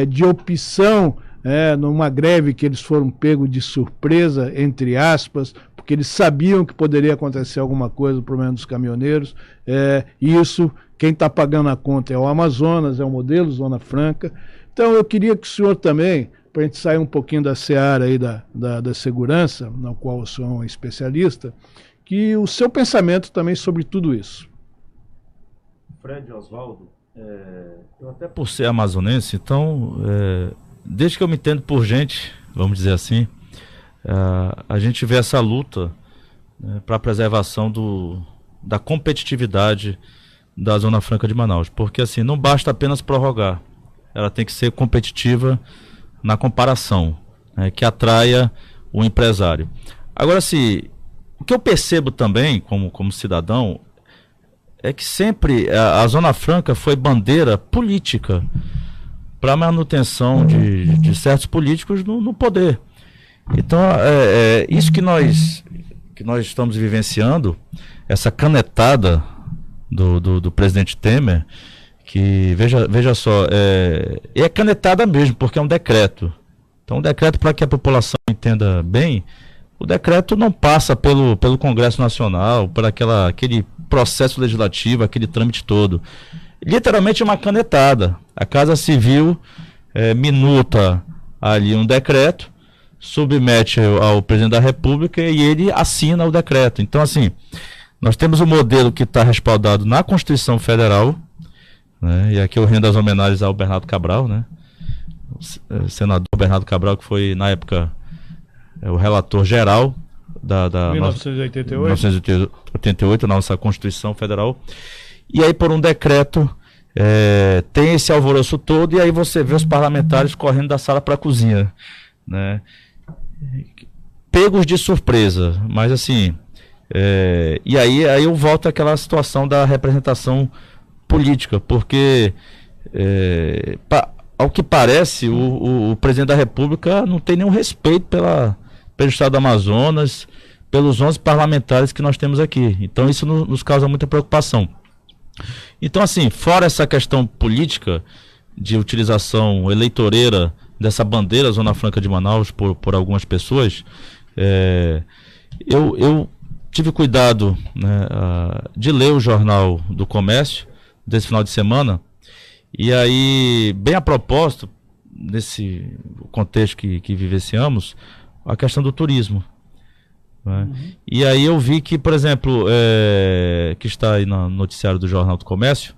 de opção, numa greve que eles foram pegos de surpresa, entre aspas, porque eles sabiam que poderia acontecer alguma coisa, o problema dos caminhoneiros, e isso, quem está pagando a conta é o Amazonas, é o modelo Zona Franca. Então eu queria que o senhor também, para a gente sair um pouquinho da seara aí da segurança, na qual o senhor é um especialista, que o seu pensamento também sobre tudo isso. Fred, Oswaldo, eu até por ser amazonense, então, desde que eu me entendo por gente, vamos dizer assim, a gente vê essa luta para a preservação da competitividade da Zona Franca de Manaus, porque assim, não basta apenas prorrogar, ela tem que ser competitiva na comparação, que atraia o empresário. Agora, o que eu percebo também, como cidadão, é que sempre a Zona Franca foi bandeira política para a manutenção de certos políticos no poder. Então, isso que nós estamos vivenciando, essa canetada do presidente Temer, que, veja só, é canetada mesmo, porque é um decreto. Então, um decreto, para que a população entenda bem, o decreto não passa pelo Congresso Nacional, por aquele processo legislativo, aquele trâmite todo. Literalmente é uma canetada. A Casa Civil minuta ali um decreto, submete ao presidente da República e ele assina o decreto. Então, assim, nós temos um modelo que está respaldado na Constituição Federal, né? E aqui eu rendo as homenagens ao Bernardo Cabral, né? O senador Bernardo Cabral, que foi, na época, o relator geral da 1988, na nossa Constituição Federal. E aí, por um decreto, tem esse alvoroço todo, e aí você vê os parlamentares correndo da sala para a cozinha, né? Pegos de surpresa, mas assim, e aí eu volto àquela situação da representação política, porque ao que parece o presidente da República não tem nenhum respeito pelo estado do Amazonas, pelos 11 parlamentares que nós temos aqui. Então isso nos causa muita preocupação. Então, assim, fora essa questão política de utilização eleitoreira dessa bandeira Zona Franca de Manaus por algumas pessoas, eu tive cuidado, né, de ler o Jornal do Comércio desse final de semana, e aí, bem a propósito, nesse contexto que vivenciamos, a questão do turismo. Né? E aí eu vi que, por exemplo, que está aí no noticiário do Jornal do Comércio,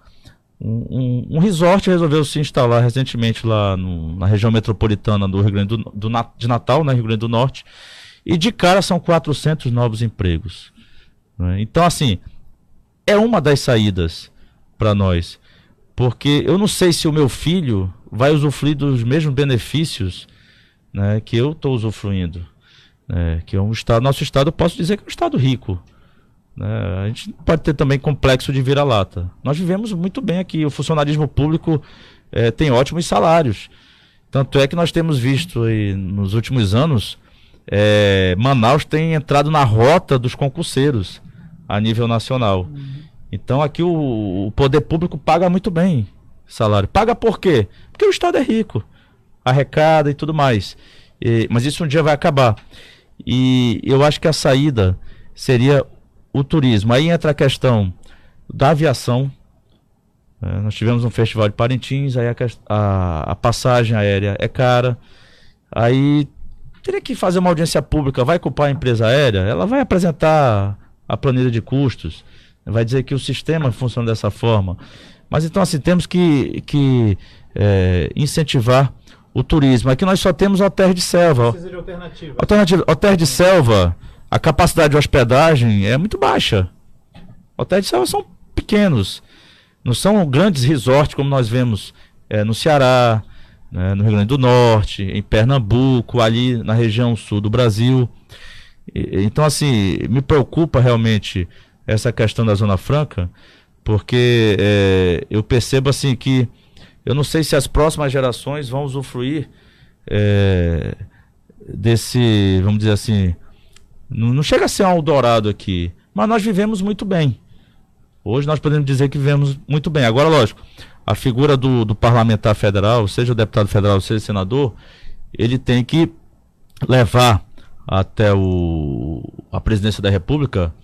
um resort resolveu se instalar recentemente lá na região metropolitana do Rio Grande de Natal, né, Rio Grande do Norte, e de cara são 400 novos empregos. Né? Então, assim, é uma das saídas para nós, porque eu não sei se o meu filho vai usufruir dos mesmos benefícios, né, que eu estou usufruindo. Que é um estado, nosso estado, eu posso dizer que é um estado rico. A gente pode ter também complexo de vira-lata. Nós vivemos muito bem aqui, o funcionalismo público tem ótimos salários. Tanto é que nós temos visto aí, nos últimos anos, Manaus tem entrado na rota dos concurseiros a nível nacional. Então aqui o poder público paga muito bem salário. Paga por quê? Porque o estado é rico, arrecada e tudo mais. Mas isso um dia vai acabar. E eu acho que a saída seria o turismo. Aí entra a questão da aviação. Nós tivemos um festival de Parintins, aí a passagem aérea é cara. Aí teria que fazer uma audiência pública. Vai culpar a empresa aérea? Ela vai apresentar a planilha de custos, vai dizer que o sistema funciona dessa forma. Mas então, assim, temos que incentivar o turismo. Aqui nós só temos hotéis de selva. Precisa de alternativa. Hotéis de selva, a capacidade de hospedagem é muito baixa. Hotéis de selva são pequenos. Não são grandes resorts como nós vemos no Ceará, né, no Rio Grande do Norte, em Pernambuco, ali na região sul do Brasil. Então, assim, me preocupa realmente essa questão da Zona Franca, porque eu percebo assim que eu não sei se as próximas gerações vão usufruir desse, vamos dizer assim, não chega a ser um Eldorado aqui, mas nós vivemos muito bem. Hoje nós podemos dizer que vivemos muito bem. Agora, lógico, a figura do parlamentar federal, seja o deputado federal, seja o senador, ele tem que levar até a presidência da República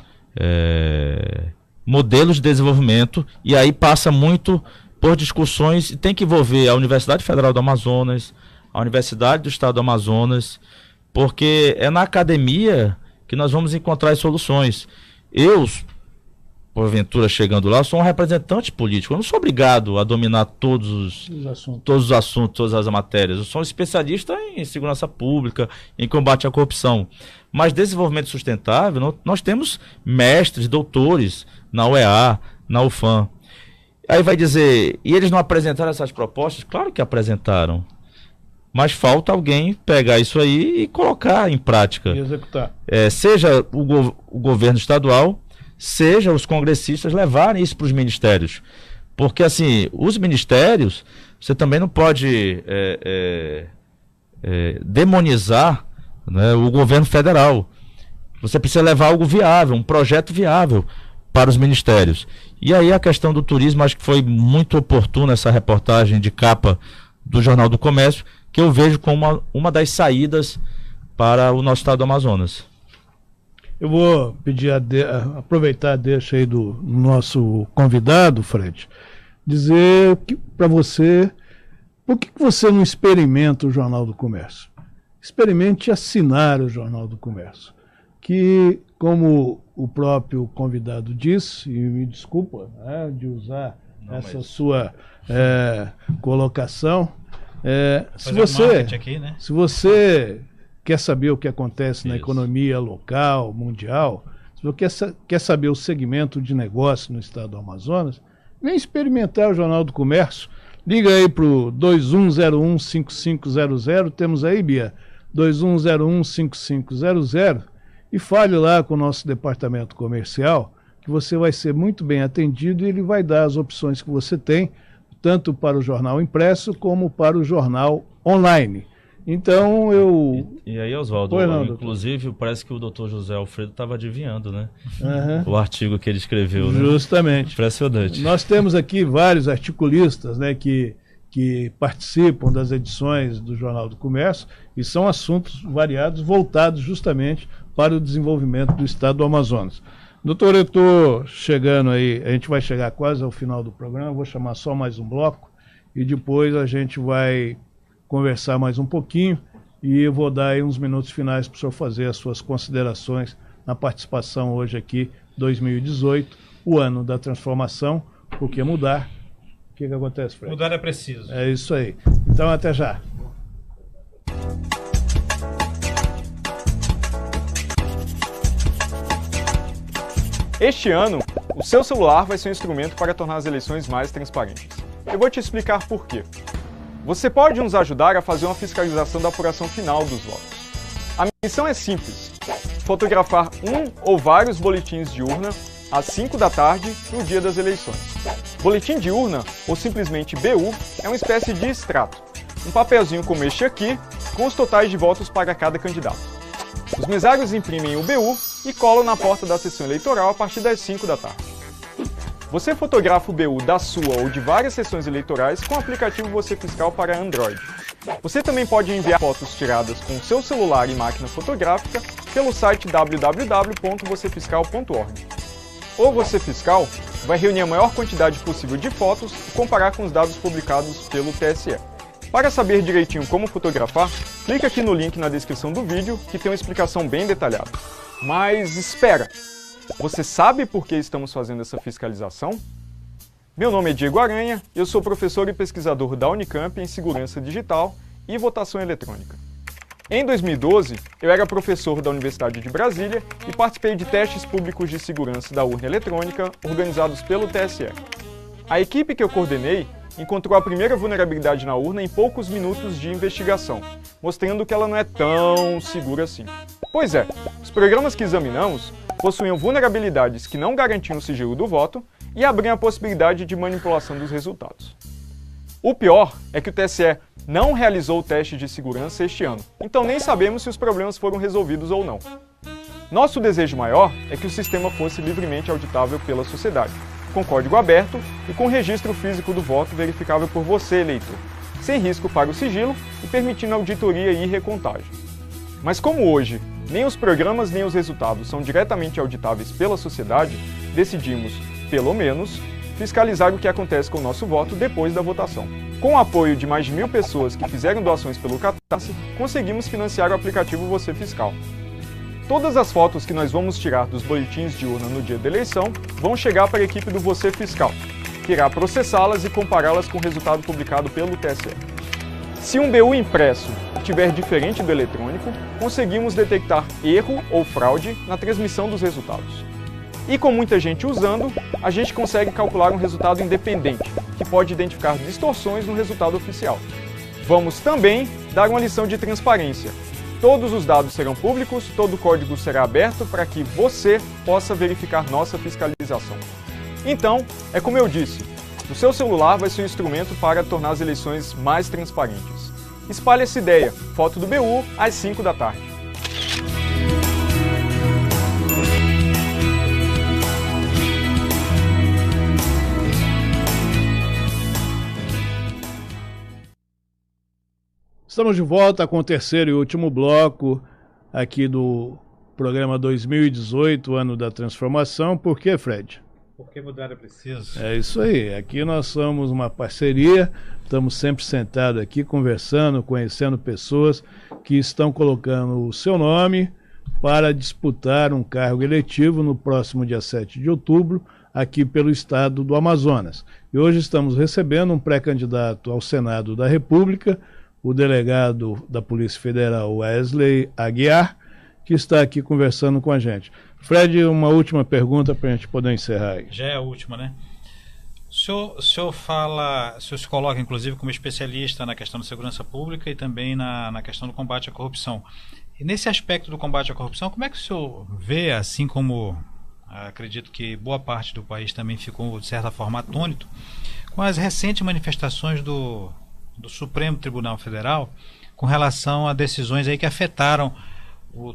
modelos de desenvolvimento, e aí passa muito por discussões, e tem que envolver a Universidade Federal do Amazonas, a Universidade do Estado do Amazonas, porque é na academia que nós vamos encontrar as soluções. Eu, porventura chegando lá, sou um representante político, eu não sou obrigado a dominar todos os assuntos, todas as matérias. Eu sou um especialista em segurança pública, em combate à corrupção. Mas desenvolvimento sustentável, nós temos mestres, doutores na UEA, na UFAM. Aí vai dizer, e eles não apresentaram essas propostas? Claro que apresentaram. Mas falta alguém pegar isso aí e colocar em prática. E executar. Seja o governo estadual, seja os congressistas levarem isso para os ministérios. Porque, assim, os ministérios, você também não pode demonizar, né, o governo federal. Você precisa levar algo viável, um projeto viável para os ministérios. E aí a questão do turismo, acho que foi muito oportuna essa reportagem de capa do Jornal do Comércio, que eu vejo como uma das saídas para o nosso estado do Amazonas. Eu vou pedir aproveitar a deixa aí do nosso convidado, Fred, dizer para você, por que você não experimenta o Jornal do Comércio? Experimente assinar o Jornal do Comércio, que, como o próprio convidado disse, e me desculpa, né, de usar sua colocação, se você quer saber o que acontece na economia local, mundial, se você quer saber o segmento de negócio no estado do Amazonas, vem experimentar o Jornal do Comércio. Liga aí para o 2101-5500, temos aí, Bia, 2101-5500, e fale lá com o nosso departamento comercial, que você vai ser muito bem atendido e ele vai dar as opções que você tem, tanto para o jornal impresso como para o jornal online. Então E aí, Oswaldo, inclusive parece que o doutor José Alfredo estava adivinhando, né? O artigo que ele escreveu, né? Justamente. Impressionante. Nós temos aqui vários articulistas, né, que que participam das edições do Jornal do Comércio, e são assuntos variados voltados justamente para o desenvolvimento do estado do Amazonas. Doutor, eu estou chegando aí, a gente vai chegar quase ao final do programa, vou chamar só mais um bloco e depois a gente vai conversar mais um pouquinho e eu vou dar aí uns minutos finais para o senhor fazer as suas considerações na participação hoje aqui, 2018, o ano da transformação, porque mudar. O que acontece, Fred? Mudar é preciso. É isso aí. Então, até já. Este ano, o seu celular vai ser um instrumento para tornar as eleições mais transparentes. Eu vou te explicar por quê. Você pode nos ajudar a fazer uma fiscalização da apuração final dos votos. A missão é simples: fotografar um ou vários boletins de urna às 5 da tarde no dia das eleições. Boletim de urna, ou simplesmente BU, é uma espécie de extrato, um papelzinho como este aqui, com os totais de votos para cada candidato. Os mesários imprimem o BU e colam na porta da sessão eleitoral a partir das 5 da tarde. Você fotografa o BU da sua ou de várias sessões eleitorais com o aplicativo Você Fiscal para Android. Você também pode enviar fotos tiradas com seu celular e máquina fotográfica pelo site www.vocefiscal.org. O Você Fiscal vai reunir a maior quantidade possível de fotos e comparar com os dados publicados pelo TSE. Para saber direitinho como fotografar, clique aqui no link na descrição do vídeo que tem uma explicação bem detalhada. Mas espera! Você sabe por que estamos fazendo essa fiscalização? Meu nome é Diego Aranha, eu sou professor e pesquisador da Unicamp em Segurança Digital e Votação Eletrônica. Em 2012, eu era professor da Universidade de Brasília e participei de testes públicos de segurança da urna eletrônica organizados pelo TSE. A equipe que eu coordenei encontrou a primeira vulnerabilidade na urna em poucos minutos de investigação, mostrando que ela não é tão segura assim. Pois é, os programas que examinamos possuíam vulnerabilidades que não garantiam o sigilo do voto e abriam a possibilidade de manipulação dos resultados. O pior é que o TSE não realizou o teste de segurança este ano, então nem sabemos se os problemas foram resolvidos ou não. Nosso desejo maior é que o sistema fosse livremente auditável pela sociedade, com código aberto e com registro físico do voto verificável por você, eleitor, sem risco para o sigilo e permitindo auditoria e recontagem. Mas como hoje, nem os programas nem os resultados são diretamente auditáveis pela sociedade, decidimos, pelo menos, fiscalizar o que acontece com o nosso voto depois da votação. Com o apoio de mais de 1.000 pessoas que fizeram doações pelo Catarse, conseguimos financiar o aplicativo Você Fiscal. Todas as fotos que nós vamos tirar dos boletins de urna no dia da eleição vão chegar para a equipe do Você Fiscal, que irá processá-las e compará-las com o resultado publicado pelo TSE. Se um BU impresso estiver diferente do eletrônico, conseguimos detectar erro ou fraude na transmissão dos resultados. E com muita gente usando, a gente consegue calcular um resultado independente, que pode identificar distorções no resultado oficial. Vamos também dar uma lição de transparência. Todos os dados serão públicos, todo o código será aberto para que você possa verificar nossa fiscalização. Então, é como eu disse, o seu celular vai ser um instrumento para tornar as eleições mais transparentes. Espalhe essa ideia, foto do BU às 5 da tarde. Estamos de volta com o terceiro e último bloco aqui do programa 2018, ano da transformação. Por quê, Fred? Porque mudar é preciso. É isso aí. Aqui nós somos uma parceria, estamos sempre sentados aqui conversando, conhecendo pessoas que estão colocando o seu nome para disputar um cargo eletivo no próximo dia 7 de outubro, aqui pelo estado do Amazonas. E hoje estamos recebendo um pré-candidato ao Senado da República, o delegado da Polícia Federal, Wesley Aguiar, que está aqui conversando com a gente. Fred, uma última pergunta para a gente poder encerrar aí. Já é a última, né? O senhor se coloca, inclusive, como especialista na questão da segurança pública e também na questão do combate à corrupção. E nesse aspecto do combate à corrupção, como é que o senhor vê, assim como acredito que boa parte do país também ficou, de certa forma, atônito, com as recentes manifestações do Supremo Tribunal Federal com relação a decisões aí que afetaram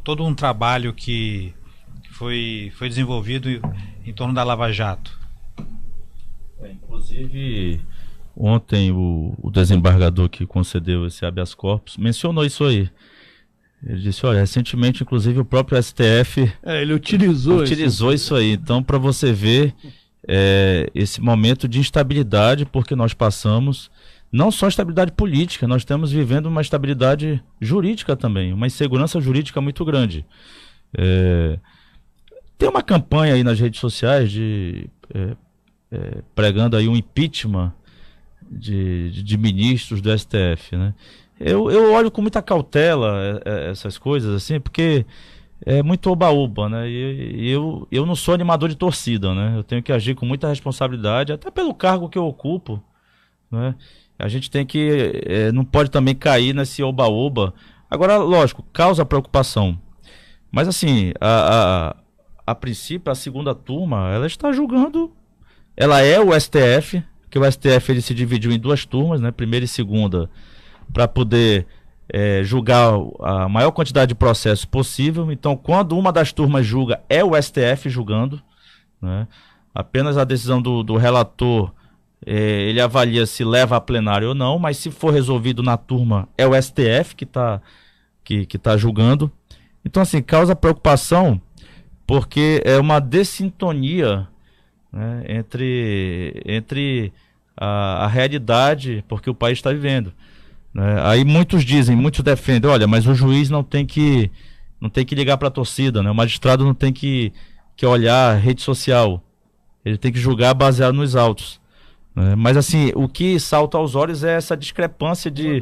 todo um trabalho que foi desenvolvido em torno da Lava Jato? Inclusive, Ontem o desembargador que concedeu esse habeas corpus mencionou isso aí. Ele disse, olha, recentemente, inclusive, o próprio STF ele utilizou isso aí. Então, para você ver esse momento de instabilidade, porque nós passamos, não só instabilidade política, nós estamos vivendo uma instabilidade jurídica também, uma insegurança jurídica muito grande. Tem uma campanha aí nas redes sociais pregando aí um impeachment de ministros do STF, né? Eu olho com muita cautela essas coisas, assim, porque é muito oba-oba, né? E eu não sou animador de torcida, né? Eu tenho que agir com muita responsabilidade, até pelo cargo que eu ocupo, né? A gente tem que... não pode também cair nesse oba-oba. Agora, lógico, causa preocupação. Mas, assim, a princípio, a segunda turma, ela está julgando... Ela é o STF, que o STF ele se dividiu em duas turmas, né? Primeira e segunda, para poder julgar a maior quantidade de processos possível. Então, quando uma das turmas julga, é o STF julgando, né? Apenas a decisão do relator, ele avalia se leva a plenário ou não, mas se for resolvido na turma, é o STF que tá julgando. Então, assim, causa preocupação, porque é uma dessintonia, né, entre a realidade, porque o país está vivendo. Aí muitos defendem, olha, mas o juiz não tem que ligar para a torcida, né? O magistrado não tem que olhar rede social, ele tem que julgar baseado nos autos, né? Mas assim, o que salta aos olhos é essa discrepância de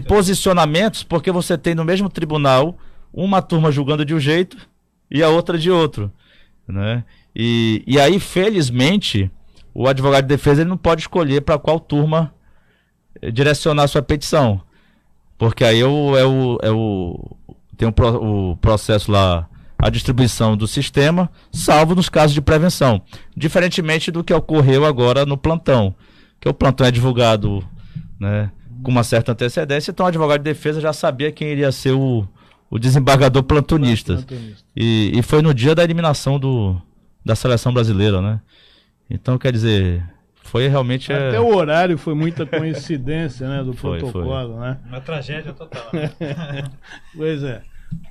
posicionamentos, porque você tem no mesmo tribunal uma turma julgando de um jeito e a outra de outro, né? E aí, felizmente, o advogado de defesa ele não pode escolher para qual turma direcionar sua petição, porque aí tem o processo lá, a distribuição do sistema, salvo nos casos de prevenção, diferentemente do que ocorreu agora no plantão, que o plantão é divulgado, né, com uma certa antecedência, então o advogado de defesa já sabia quem iria ser o desembargador plantonista. E foi no dia da eliminação da seleção brasileira, né? Então, quer dizer, foi realmente... Até o horário foi muita coincidência, né, do protocolo, né? Uma tragédia total. Pois é.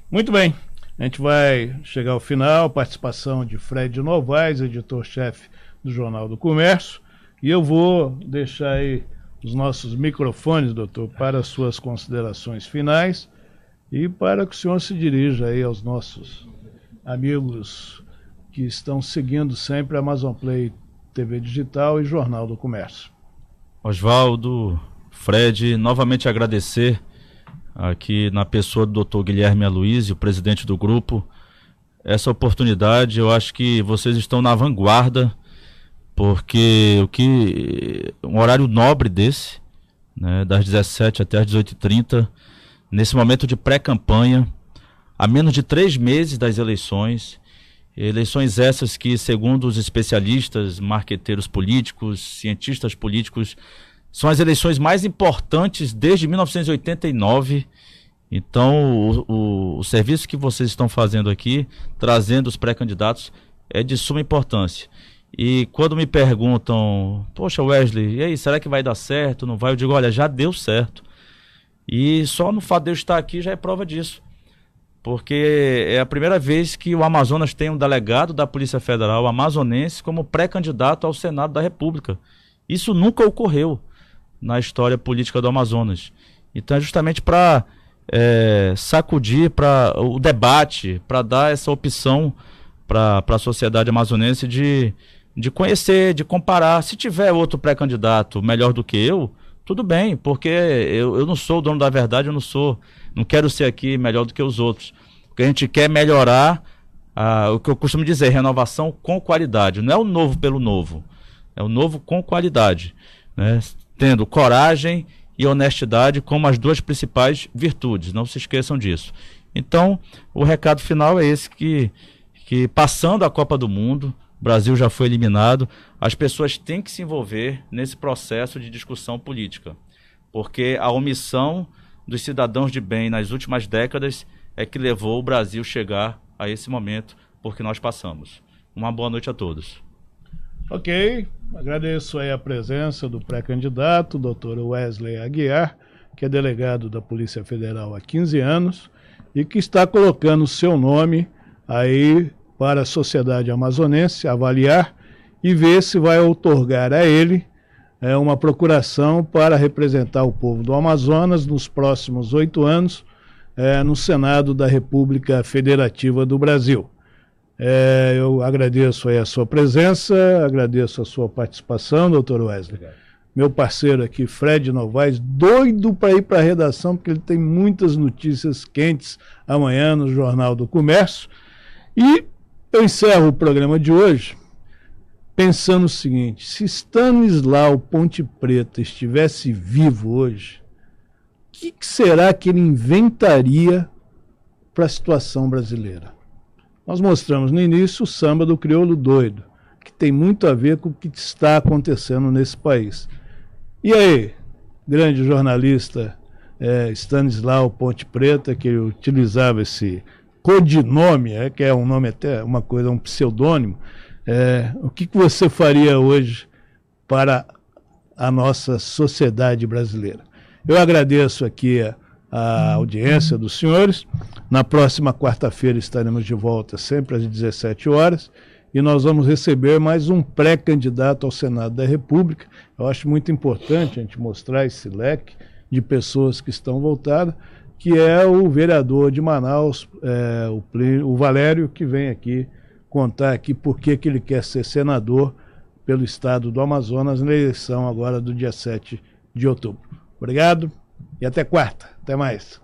Muito bem. A gente vai chegar ao final, participação de Fred Novaes, editor-chefe do Jornal do Comércio, e eu vou deixar aí os nossos microfones, doutor, para as suas considerações finais e para que o senhor se dirija aí aos nossos amigos que estão seguindo sempre a Amazon Play TV Digital e Jornal do Comércio. Oswaldo, Fred, novamente agradecer aqui na pessoa do Dr. Guilherme Aloysio, presidente do grupo, essa oportunidade. Eu acho que vocês estão na vanguarda, porque um horário nobre desse, né, das 17 até as 18h30, nesse momento de pré-campanha, a menos de 3 meses das eleições essas que, segundo os especialistas, marqueteiros políticos, cientistas políticos, são as eleições mais importantes desde 1989. Então, o serviço que vocês estão fazendo aqui, trazendo os pré-candidatos, é de suma importância. E quando me perguntam, poxa, Wesley, e aí, será que vai dar certo? Não vai? Eu digo, olha, já deu certo. E só no fato de eu estar aqui já é prova disso. Porque é a primeira vez que o Amazonas tem um delegado da Polícia Federal amazonense como pré-candidato ao Senado da República. Isso nunca ocorreu na história política do Amazonas. Então é justamente para sacudir o debate, para dar essa opção para a sociedade amazonense de conhecer, de comparar. Se tiver outro pré-candidato melhor do que eu, tudo bem, porque eu não sou o dono da verdade, não quero ser aqui melhor do que os outros. Porque a gente quer melhorar, o que eu costumo dizer, renovação com qualidade. Não é o novo pelo novo, é o novo com qualidade, né? Tendo coragem e honestidade como as duas principais virtudes, não se esqueçam disso. Então, o recado final é esse, que passando a Copa do Mundo, o Brasil já foi eliminado, as pessoas têm que se envolver nesse processo de discussão política, porque a omissão dos cidadãos de bem nas últimas décadas é que levou o Brasil a chegar a esse momento, porque nós passamos. Uma boa noite a todos. Ok, agradeço aí a presença do pré-candidato, doutor Wesley Aguiar, que é delegado da Polícia Federal há 15 anos e que está colocando o seu nome aí para a sociedade amazonense avaliar e ver se vai outorgar a ele uma procuração para representar o povo do Amazonas nos próximos 8 anos no Senado da República Federativa do Brasil. Eu agradeço aí a sua presença, agradeço a sua participação, doutor Wesley. Obrigado. Meu parceiro aqui, Fred Novaes, doido para ir para a redação, porque ele tem muitas notícias quentes amanhã no Jornal do Comércio. E eu encerro o programa de hoje pensando o seguinte: se Stanislau Ponte Preta estivesse vivo hoje, o que será que ele inventaria para a situação brasileira? Nós mostramos no início o samba do crioulo doido, que tem muito a ver com o que está acontecendo nesse país. E aí, grande jornalista Stanislau Ponte Preta, que utilizava esse codinome, que é um nome até, uma coisa, um pseudônimo, o que você faria hoje para a nossa sociedade brasileira? Eu agradeço aqui a audiência dos senhores. Na próxima quarta-feira estaremos de volta, sempre às 17 horas, e nós vamos receber mais um pré-candidato ao Senado da República. Eu acho muito importante a gente mostrar esse leque de pessoas que estão voltadas, que é o vereador de Manaus, o Valério, que vem aqui contar aqui por que ele quer ser senador pelo estado do Amazonas na eleição agora do dia 7 de outubro. Obrigado e até quarta. Até mais.